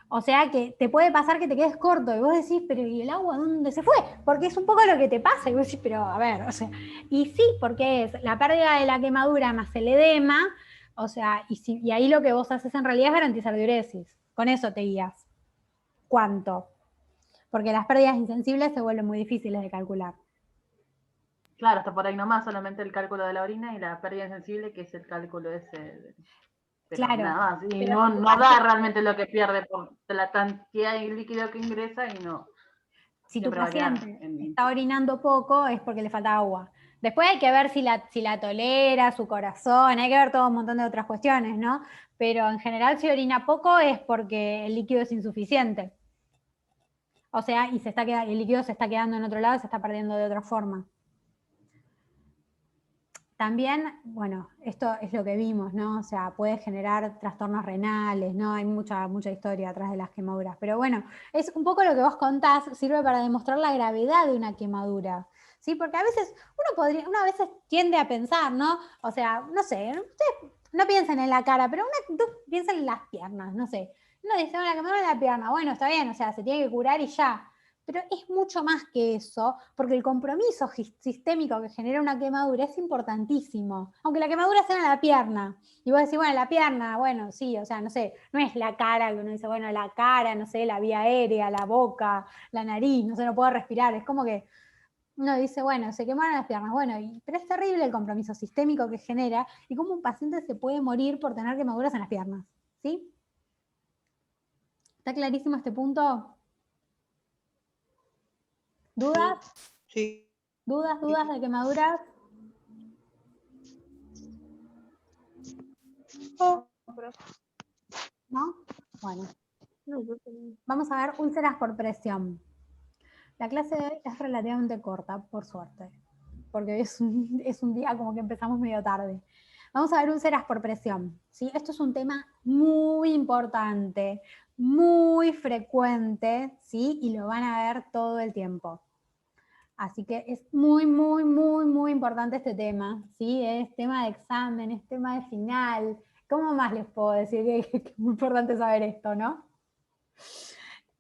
O sea que te puede pasar que te quedes corto y vos decís, pero ¿y el agua dónde se fue? Porque es un poco lo que te pasa y vos decís, pero a ver, o sea, y sí, porque es la pérdida de la quemadura más el edema, o sea, y ahí lo que vos haces en realidad es garantizar diuresis. Con eso te guías. ¿Cuánto? Porque las pérdidas insensibles se vuelven muy difíciles de calcular.
Claro, hasta por ahí nomás, solamente el cálculo de la orina y la pérdida insensible, que es el cálculo ese. Pero
claro.
nada más, y
Pero
no da realmente lo que pierde por la cantidad de líquido que ingresa y no.
Si tu paciente está orinando poco es porque le falta agua. Después hay que ver si la tolera, su corazón, hay que ver todo un montón de otras cuestiones, ¿no? Pero en general si orina poco es porque el líquido es insuficiente. O sea, y el líquido se está quedando en otro lado, se está perdiendo de otra forma. También, bueno, esto es lo que vimos, ¿no? O sea, puede generar trastornos renales, ¿no? Hay mucha historia atrás de las quemaduras. Pero bueno, es un poco lo que vos contás, sirve para demostrar la gravedad de una quemadura, ¿sí? Porque a veces uno a veces tiende a pensar, ¿no? O sea, no sé, ustedes no piensen en la cara, pero tú piensen en las piernas, no sé. Uno dice, la quemadura en la pierna, bueno, está bien, o sea, se tiene que curar y ya. Pero es mucho más que eso, porque el compromiso sistémico que genera una quemadura es importantísimo. Aunque la quemadura sea en la pierna. Y vos decís, bueno, la pierna, bueno, sí, o sea, no sé, no es la cara, que uno dice, bueno, la cara, no sé, la vía aérea, la boca, la nariz, no sé, no puedo respirar. Es como que uno dice, bueno, se quemaron las piernas. Bueno, pero es terrible el compromiso sistémico que genera y cómo un paciente se puede morir por tener quemaduras en las piernas. ¿Sí? ¿Está clarísimo este punto? ¿Dudas?
Sí.
¿Dudas de quemaduras? ¿No? Bueno. Vamos a ver úlceras por presión. La clase de hoy es relativamente corta, por suerte, porque es un día como que empezamos medio tarde. Vamos a ver úlceras por presión, ¿sí? Esto es un tema muy importante, muy frecuente, ¿sí? Y lo van a ver todo el tiempo. Así que es muy, muy, muy, muy importante este tema, ¿sí? Es tema de examen, es tema de final. ¿Cómo más les puedo decir que es muy importante saber esto, no?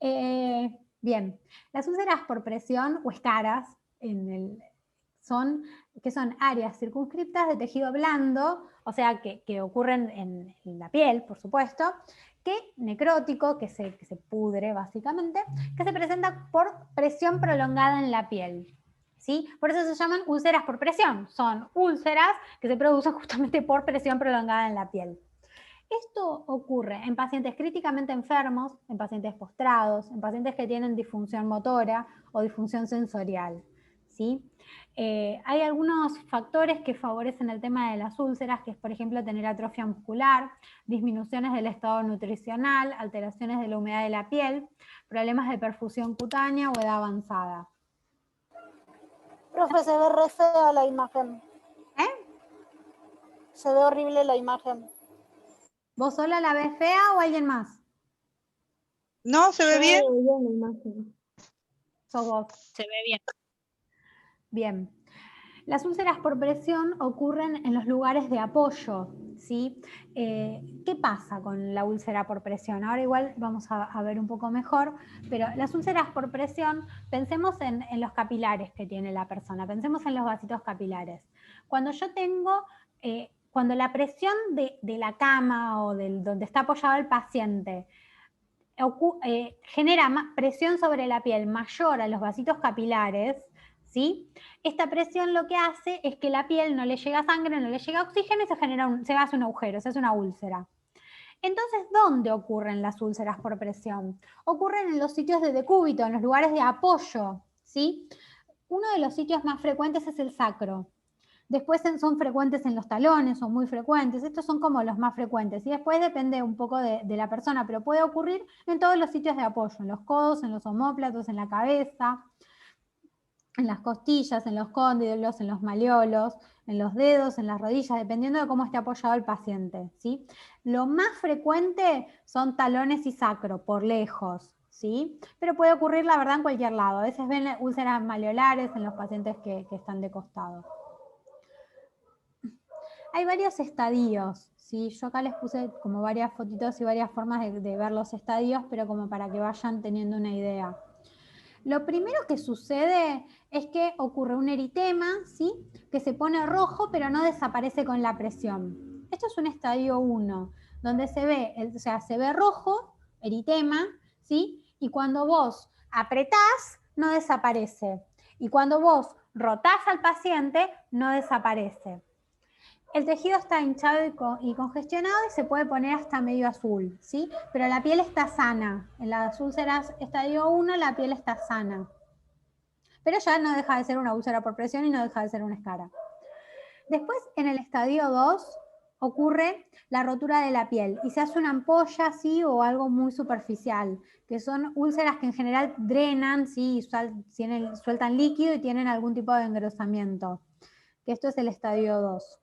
Bien, las úlceras por presión o escaras son áreas circunscriptas de tejido blando, o sea, que ocurren en la piel, por supuesto, necrótico, que se pudre básicamente, que se presenta por presión prolongada en la piel. ¿Sí? Por eso se llaman úlceras por presión. Son úlceras que se producen justamente por presión prolongada en la piel. Esto ocurre en pacientes críticamente enfermos, en pacientes postrados, en pacientes que tienen disfunción motora o disfunción sensorial. ¿sí? Hay algunos factores que favorecen el tema de las úlceras, que es, por ejemplo, tener atrofia muscular, disminuciones del estado nutricional, alteraciones de la humedad de la piel, problemas de perfusión cutánea o edad avanzada.
Profe, se ve re fea la imagen. Se ve horrible la imagen.
¿Vos sola la ves fea o alguien más?
No, se ve bien.
la imagen. Sos vos.
Se ve bien.
Bien. Las úlceras por presión ocurren en los lugares de apoyo, ¿sí? ¿Qué pasa con la úlcera por presión? Ahora igual vamos a ver un poco mejor, pero las úlceras por presión, pensemos en los capilares que tiene la persona, pensemos en los vasitos capilares. Cuando yo tengo, cuando la presión de la cama o donde está apoyado el paciente genera presión sobre la piel mayor a los vasitos capilares, ¿sí? Esta presión lo que hace es que la piel no le llega sangre, no le llega oxígeno y se hace un agujero, se hace una úlcera. Entonces, ¿dónde ocurren las úlceras por presión? Ocurren en los sitios de decúbito, en los lugares de apoyo, ¿sí? Uno de los sitios más frecuentes es el sacro. Después son frecuentes en los talones, son muy frecuentes. Estos son como los más frecuentes. Y después depende un poco de la persona, pero puede ocurrir en todos los sitios de apoyo, en los codos, en los omóplatos, en la cabeza, en las costillas, en los cóndilos, en los malleolos, en los dedos, en las rodillas, dependiendo de cómo esté apoyado el paciente, ¿sí? Lo más frecuente son talones y sacro, por lejos, ¿sí? Pero puede ocurrir, la verdad, en cualquier lado. A veces ven úlceras malleolares en los pacientes que están de costado. Hay varios estadios, ¿sí? Yo acá les puse como varias fotitos y varias formas de ver los estadios, pero como para que vayan teniendo una idea. Lo primero que sucede es que ocurre un eritema, ¿sí? Que se pone rojo, pero no desaparece con la presión. Esto es un estadio 1, donde se ve rojo, eritema, ¿sí? Y cuando vos apretás, no desaparece. Y cuando vos rotás al paciente, no desaparece. El tejido está hinchado y congestionado y se puede poner hasta medio azul, ¿sí? Pero la piel está sana. En las úlceras estadio 1 la piel está sana. Pero ya no deja de ser una úlcera por presión y no deja de ser una escara. Después, en el estadio 2, ocurre la rotura de la piel y se hace una ampolla, ¿sí? O algo muy superficial, que son úlceras que en general drenan, ¿sí? Sueltan líquido y tienen algún tipo de engrosamiento. Que esto es el estadio 2.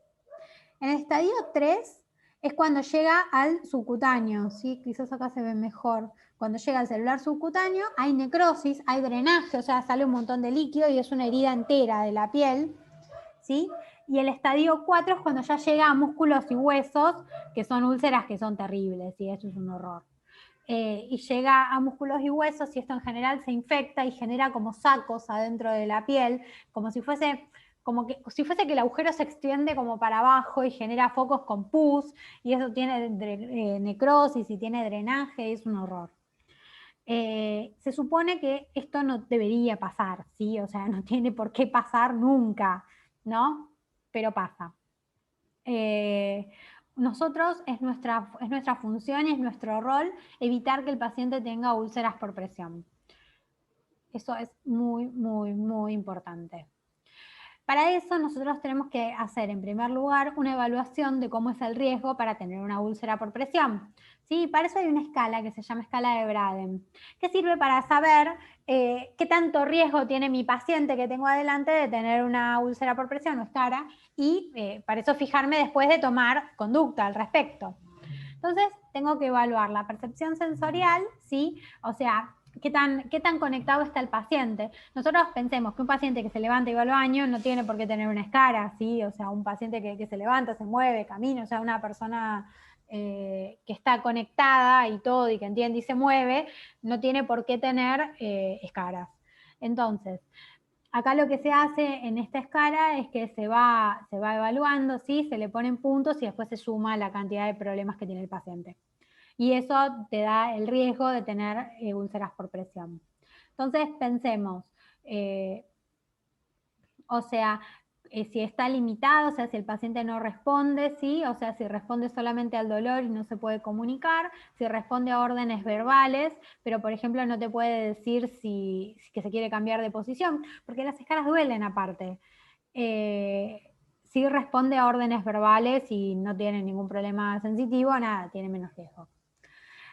En el estadio 3 es cuando llega al subcutáneo, ¿sí? Quizás acá se ve mejor. Cuando llega al celular subcutáneo hay necrosis, hay drenaje, o sea, sale un montón de líquido y es una herida entera de la piel, ¿sí? Y el estadio 4 es cuando ya llega a músculos y huesos, que son úlceras que son terribles, ¿sí? Esto es un horror. Y llega a músculos y huesos y esto en general se infecta y genera como sacos adentro de la piel, como si fuese que el agujero se extiende como para abajo y genera focos con pus, y eso tiene necrosis y tiene drenaje, es un horror. Se supone que esto no debería pasar, ¿sí? O sea, no tiene por qué pasar nunca, ¿no? Pero pasa. Nosotros, es nuestra función y es nuestro rol evitar que el paciente tenga úlceras por presión. Eso es muy, muy, muy importante. Para eso nosotros tenemos que hacer, en primer lugar, una evaluación de cómo es el riesgo para tener una úlcera por presión. ¿Sí? Para eso hay una escala que se llama escala de Braden, que sirve para saber qué tanto riesgo tiene mi paciente que tengo adelante de tener una úlcera por presión o escara, y para eso fijarme después de tomar conducta al respecto. Entonces, tengo que evaluar la percepción sensorial, ¿sí? O sea, ¿qué tan conectado está el paciente? Nosotros pensemos que un paciente que se levanta y va al baño no tiene por qué tener una escara, ¿sí? O sea, un paciente que se levanta, se mueve, camina, o sea, una persona que está conectada y todo, y que entiende y se mueve, no tiene por qué tener escaras. Entonces, acá lo que se hace en esta escala es que se va evaluando, ¿sí? Se le ponen puntos y después se suma la cantidad de problemas que tiene el paciente. Y eso te da el riesgo de tener úlceras por presión. Entonces pensemos, o sea, si está limitado, o sea, si el paciente no responde, ¿sí? O sea, si responde solamente al dolor y no se puede comunicar, si responde a órdenes verbales, pero por ejemplo no te puede decir que se quiere cambiar de posición, porque las escaras duelen aparte. Si responde a órdenes verbales y no tiene ningún problema sensitivo, nada, tiene menos riesgo.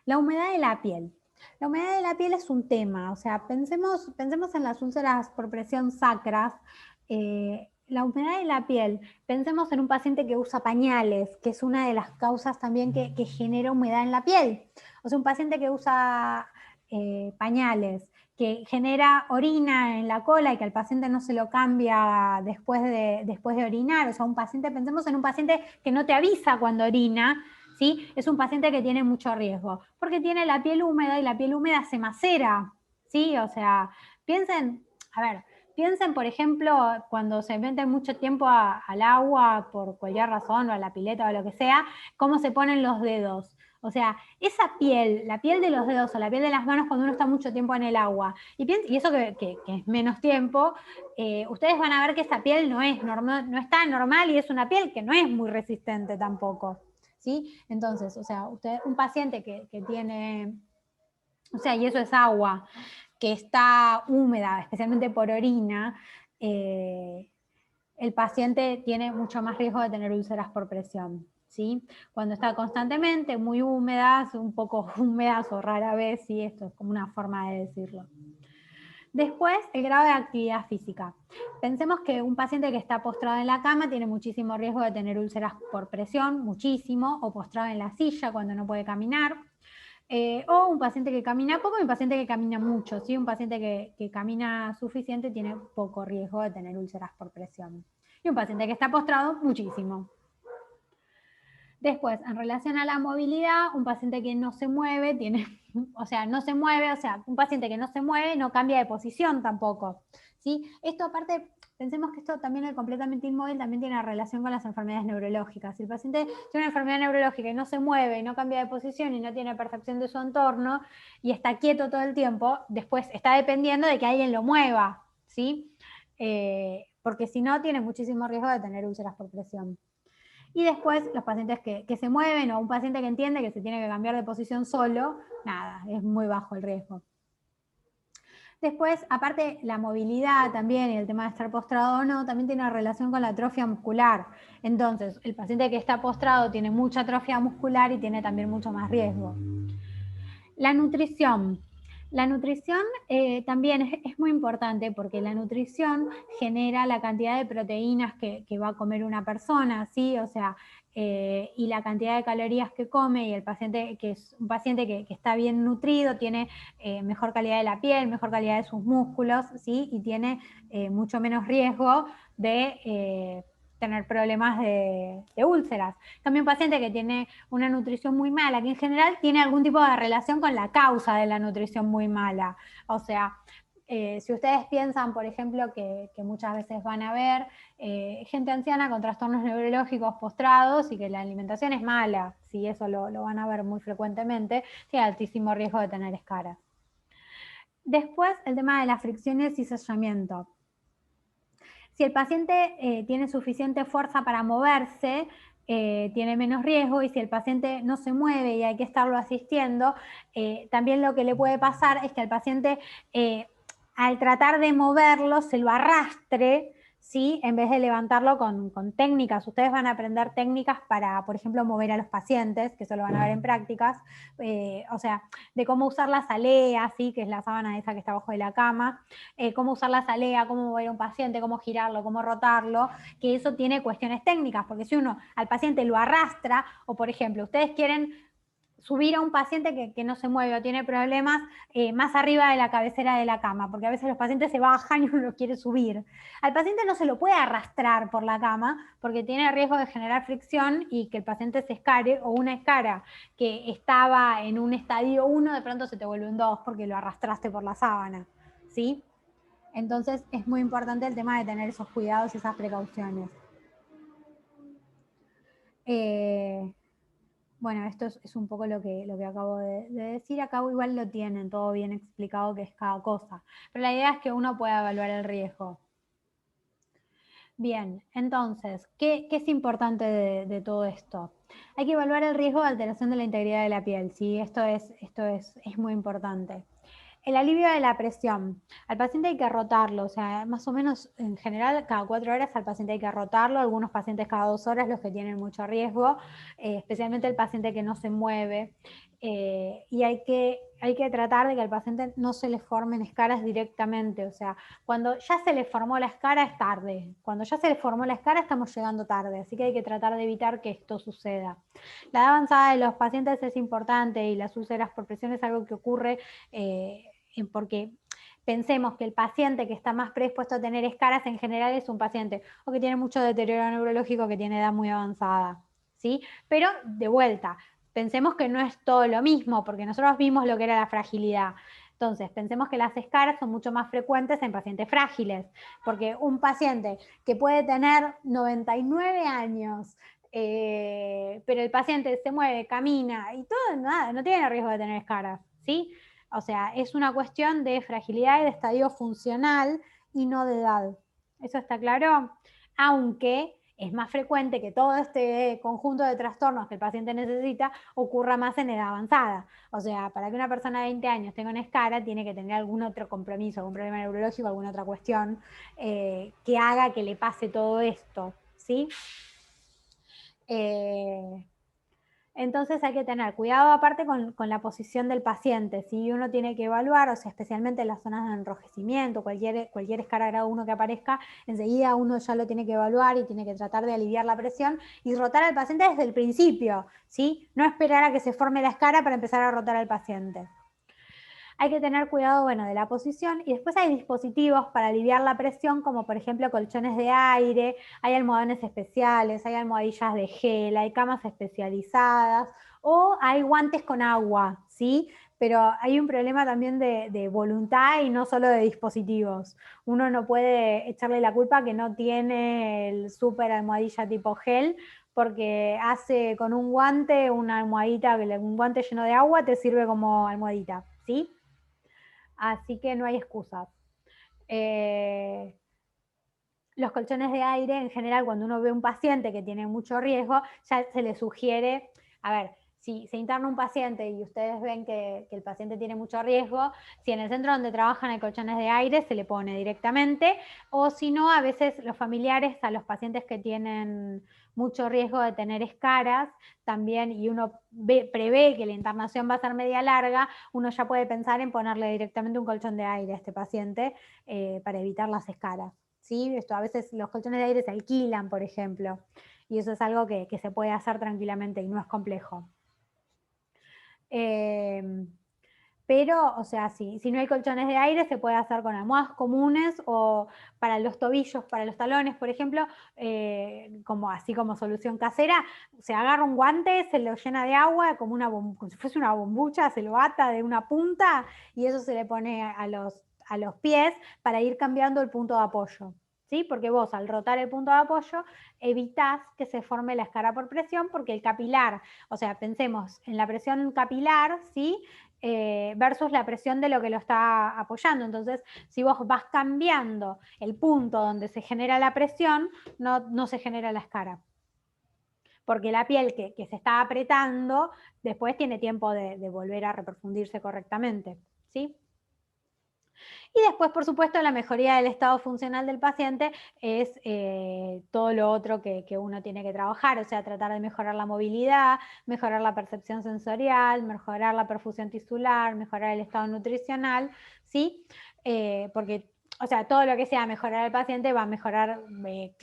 La humedad de la piel. La humedad de la piel es un tema, o sea, pensemos en las úlceras por presión sacras. La humedad de la piel, pensemos en un paciente que usa pañales, que es una de las causas también que genera humedad en la piel. O sea, un paciente que usa pañales, que genera orina en la cola y que el paciente no se lo cambia después de orinar. O sea, pensemos en un paciente que no te avisa cuando orina, ¿sí? Es un paciente que tiene mucho riesgo, porque tiene la piel húmeda y la piel húmeda se macera, ¿sí? O sea, piensen, por ejemplo, cuando se meten mucho tiempo al agua por cualquier razón, o a la pileta o lo que sea, cómo se ponen los dedos. O sea, esa piel, la piel de los dedos o la piel de las manos cuando uno está mucho tiempo en el agua, y eso que es menos tiempo, ustedes van a ver que esa piel no está normal y es una piel que no es muy resistente tampoco. ¿Sí? Entonces, o sea, un paciente que tiene, o sea, y eso es agua, que está húmeda, especialmente por orina, el paciente tiene mucho más riesgo de tener úlceras por presión, ¿sí? Cuando está constantemente muy húmedas, un poco húmedas o rara vez, ¿sí? Esto es como una forma de decirlo. Después, el grado de actividad física. Pensemos que un paciente que está postrado en la cama tiene muchísimo riesgo de tener úlceras por presión, muchísimo, o postrado en la silla cuando no puede caminar, o un paciente que camina poco y un paciente que camina mucho, ¿sí? Un paciente que camina suficiente tiene poco riesgo de tener úlceras por presión. Y un paciente que está postrado, muchísimo. Después, en relación a la movilidad, un paciente que no se mueve un paciente que no se mueve no cambia de posición tampoco, ¿sí? Esto aparte, pensemos que esto también, el completamente inmóvil, también tiene relación con las enfermedades neurológicas. Si el paciente tiene una enfermedad neurológica y no se mueve, y no cambia de posición y no tiene percepción de su entorno y está quieto todo el tiempo, después está dependiendo de que alguien lo mueva, ¿sí? Porque si no, tiene muchísimo riesgo de tener úlceras por presión. Y después los pacientes que se mueven o un paciente que entiende que se tiene que cambiar de posición solo, nada, es muy bajo el riesgo. Después, aparte, la movilidad también y el tema de estar postrado o no, también tiene relación con la atrofia muscular. Entonces, el paciente que está postrado tiene mucha atrofia muscular y tiene también mucho más riesgo. La nutrición. La nutrición también es muy importante porque la nutrición genera la cantidad de proteínas que va a comer una persona, ¿sí? O sea, y la cantidad de calorías que come, y el paciente que es un paciente que está bien nutrido tiene mejor calidad de la piel, mejor calidad de sus músculos, ¿sí? Y tiene mucho menos riesgo de tener problemas de úlceras. También un paciente que tiene una nutrición muy mala, que en general tiene algún tipo de relación con la causa de la nutrición muy mala. O sea, si ustedes piensan, por ejemplo, que muchas veces van a ver gente anciana con trastornos neurológicos postrados y que la alimentación es mala, si eso lo van a ver muy frecuentemente, tiene altísimo riesgo de tener escaras. Después, el tema de las fricciones y sellamiento. Si el paciente tiene suficiente fuerza para moverse, tiene menos riesgo, y si el paciente no se mueve y hay que estarlo asistiendo, también lo que le puede pasar es que al paciente, al tratar de moverlo, se lo arrastre, ¿sí? En vez de levantarlo con técnicas. Ustedes van a aprender técnicas para, por ejemplo, mover a los pacientes, que eso lo van a ver en prácticas, o sea, de cómo usar la salea, ¿sí? Que es la sábana esa que está abajo de la cama, cómo usar la salea, cómo mover a un paciente, cómo girarlo, cómo rotarlo, que eso tiene cuestiones técnicas, porque si uno al paciente lo arrastra, o por ejemplo, ustedes quieren subir a un paciente que no se mueve o tiene problemas más arriba de la cabecera de la cama, porque a veces los pacientes se bajan y uno lo quiere subir. Al paciente no se lo puede arrastrar por la cama porque tiene riesgo de generar fricción y que el paciente se escare, o una escara que estaba en un estadio 1 de pronto se te vuelve un 2 porque lo arrastraste por la sábana, ¿sí? Entonces es muy importante el tema de tener esos cuidados y esas precauciones. Bueno, esto es un poco lo que acabo de decir. Acá igual lo tienen todo bien explicado, que es cada cosa. Pero la idea es que uno pueda evaluar el riesgo. Bien, entonces, ¿qué es importante de todo esto? Hay que evaluar el riesgo de alteración de la integridad de la piel, ¿sí? Esto es muy importante. El alivio de la presión. Al paciente hay que rotarlo, o sea, más o menos en general cada 4 horas al paciente hay que rotarlo, algunos pacientes cada 2 horas, los que tienen mucho riesgo, especialmente el paciente que no se mueve. Y hay que tratar de que al paciente no se le formen escaras directamente, o sea, cuando ya se le formó la escara es tarde, cuando ya se le formó la escara estamos llegando tarde, así que hay que tratar de evitar que esto suceda. La edad avanzada de los pacientes es importante y las úlceras por presión es algo que ocurre porque pensemos que el paciente que está más predispuesto a tener escaras en general es un paciente o que tiene mucho deterioro neurológico, que tiene edad muy avanzada, ¿sí? Pero de vuelta, pensemos que no es todo lo mismo, porque nosotros vimos lo que era la fragilidad. Entonces, pensemos que las escaras son mucho más frecuentes en pacientes frágiles, porque un paciente que puede tener 99 años, pero el paciente se mueve, camina y todo, nada, no tiene riesgo de tener escaras, ¿sí? O sea, es una cuestión de fragilidad y de estadio funcional y no de edad. ¿Eso está claro? Aunque es más frecuente que todo este conjunto de trastornos que el paciente necesita ocurra más en edad avanzada. O sea, para que una persona de 20 años tenga una escara, tiene que tener algún otro compromiso, algún problema neurológico, alguna otra cuestión que haga que le pase todo esto, ¿sí? Entonces hay que tener cuidado aparte con la posición del paciente, si uno tiene que evaluar, o sea, especialmente en las zonas de enrojecimiento, cualquier escara grado 1 que aparezca, enseguida uno ya lo tiene que evaluar y tiene que tratar de aliviar la presión y rotar al paciente desde el principio, ¿sí? No esperar a que se forme la escara para empezar a rotar al paciente. Hay que tener cuidado, bueno, de la posición y después hay dispositivos para aliviar la presión, como por ejemplo colchones de aire, hay almohadones especiales, hay almohadillas de gel, hay camas especializadas o hay guantes con agua, ¿sí? Pero hay un problema también de voluntad y no solo de dispositivos. Uno no puede echarle la culpa que no tiene el súper almohadilla tipo gel, porque hace con un guante una almohadita, un guante lleno de agua te sirve como almohadita, ¿sí? Así que no hay excusas. Los colchones de aire, en general, cuando uno ve un paciente que tiene mucho riesgo, ya se le sugiere, a ver, si se interna un paciente y ustedes ven que el paciente tiene mucho riesgo, si en el centro donde trabajan hay colchones de aire, se le pone directamente, o si no, a veces los familiares a los pacientes que tienen mucho riesgo de tener escaras, también, y uno prevé que la internación va a ser media larga, uno ya puede pensar en ponerle directamente un colchón de aire a este paciente para evitar las escaras. ¿Sí? Esto, a veces los colchones de aire se alquilan, por ejemplo, y eso es algo que se puede hacer tranquilamente y no es complejo. Pero, o sea, si no hay colchones de aire, se puede hacer con almohadas comunes o para los tobillos, para los talones, por ejemplo, así como solución casera, se agarra un guante, se lo llena de agua, como si fuese una bombucha, se lo ata de una punta y eso se le pone a los pies para ir cambiando el punto de apoyo. ¿Sí? Porque vos al rotar el punto de apoyo evitás que se forme la escara por presión, porque el capilar, o sea, pensemos en la presión capilar, ¿sí? Versus la presión de lo que lo está apoyando. Entonces, si vos vas cambiando el punto donde se genera la presión, no se genera la escara. Porque la piel que se está apretando, después tiene tiempo de volver a reprofundirse correctamente, ¿sí? Y después, por supuesto, la mejoría del estado funcional del paciente es todo lo otro que uno tiene que trabajar, o sea, tratar de mejorar la movilidad, mejorar la percepción sensorial, mejorar la perfusión tisular, mejorar el estado nutricional, ¿sí? Porque, o sea, todo lo que sea mejorar al paciente va a mejorar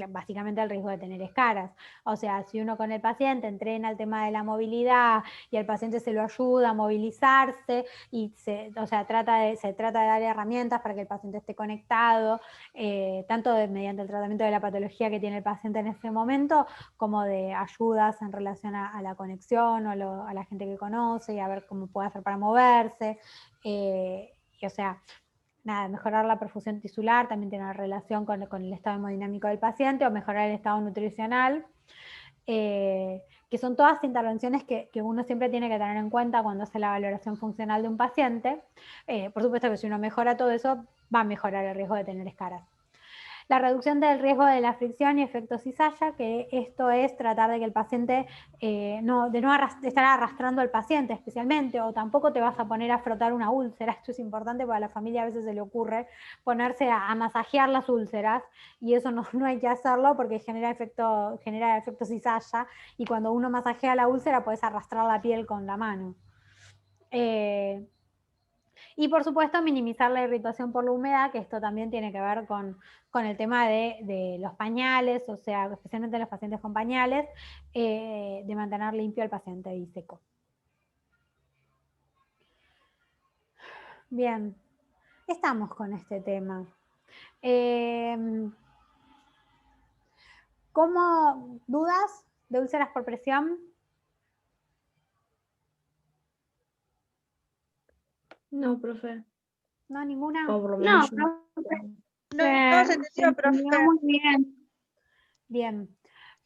básicamente el riesgo de tener escaras. O sea, si uno con el paciente entrena el tema de la movilidad y el paciente se lo ayuda a movilizarse y se trata de dar herramientas para que el paciente esté conectado, tanto mediante el tratamiento de la patología que tiene el paciente en ese momento, como de ayudas en relación a la conexión o a la gente que conoce y a ver cómo puede hacer para moverse. O sea, nada, mejorar la perfusión tisular también tiene una relación con el estado hemodinámico del paciente, o mejorar el estado nutricional, que son todas intervenciones que uno siempre tiene que tener en cuenta cuando hace la valoración funcional de un paciente. Por supuesto que si uno mejora todo eso, va a mejorar el riesgo de tener escaras. La reducción del riesgo de la fricción y efecto cizalla, que esto es tratar de que el paciente, de no estar arrastrando al paciente especialmente, o tampoco te vas a poner a frotar una úlcera. Esto es importante porque a la familia a veces se le ocurre ponerse a masajear las úlceras, y eso no hay que hacerlo porque genera efecto cizalla, y cuando uno masajea la úlcera puedes arrastrar la piel con la mano. Y por supuesto minimizar la irritación por la humedad, que esto también tiene que ver con el tema de los pañales, o sea, especialmente los pacientes con pañales, de mantener limpio al paciente y seco. Bien, estamos con este tema. ¿Cómo dudas de úlceras por presión?
No, profe.
¿No, ninguna?
O por lo
No,
menos yo
profe.
No se entendió,
entendió
profe.
muy bien.
Bien.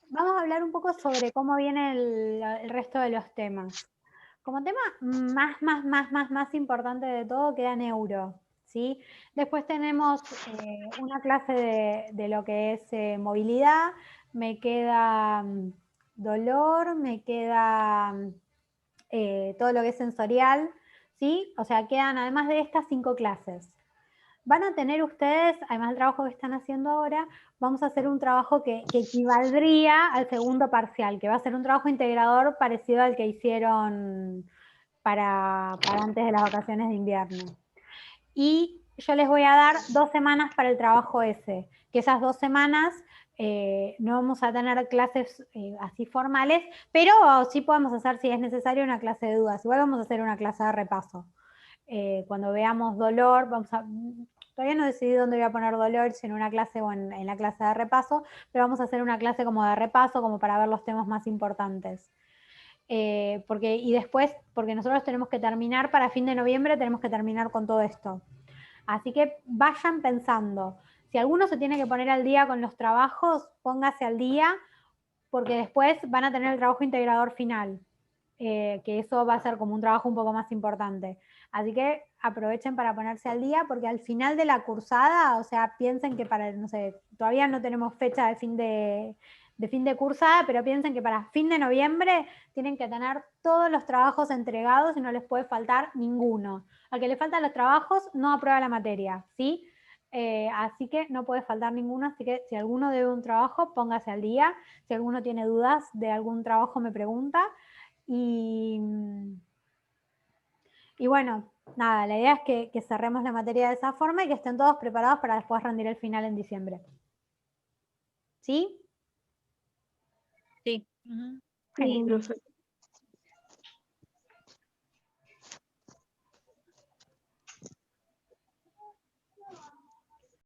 Vamos a hablar un poco sobre cómo viene el resto de los temas. Como tema más importante de todo queda neuro, ¿sí? Después tenemos una clase de lo que es movilidad, me queda dolor, me queda todo lo que es sensorial, ¿sí? O sea, quedan además de estas 5 clases. Van a tener ustedes, además del trabajo que están haciendo ahora, vamos a hacer un trabajo que equivaldría al segundo parcial, que va a ser un trabajo integrador parecido al que hicieron para antes de las vacaciones de invierno. Y yo les voy a dar 2 semanas para el trabajo ese, que esas 2 semanas no vamos a tener clases así formales, pero sí podemos hacer, si es necesario, una clase de dudas. Igual vamos a hacer una clase de repaso. Cuando veamos dolor, todavía no decidí dónde voy a poner dolor, si en una clase o en la clase de repaso, pero vamos a hacer una clase como de repaso, como para ver los temas más importantes. Y después, porque nosotros tenemos que terminar, para fin de noviembre tenemos que terminar con todo esto. Así que vayan pensando. Si alguno se tiene que poner al día con los trabajos, póngase al día, porque después van a tener el trabajo integrador final, que eso va a ser como un trabajo un poco más importante. Así que aprovechen para ponerse al día, porque al final de la cursada, o sea, piensen que para, no sé, todavía no tenemos fecha de fin de cursada, pero piensen que para fin de noviembre tienen que tener todos los trabajos entregados y no les puede faltar ninguno. Al que le faltan los trabajos no aprueba la materia, ¿sí? Así que no puede faltar ninguno, así que si alguno debe un trabajo, póngase al día. Si alguno tiene dudas de algún trabajo, me pregunta. Y bueno, nada, la idea es que cerremos la materia de esa forma y que estén todos preparados para después rendir el final en diciembre. ¿Sí?
Sí.
Sí, profe.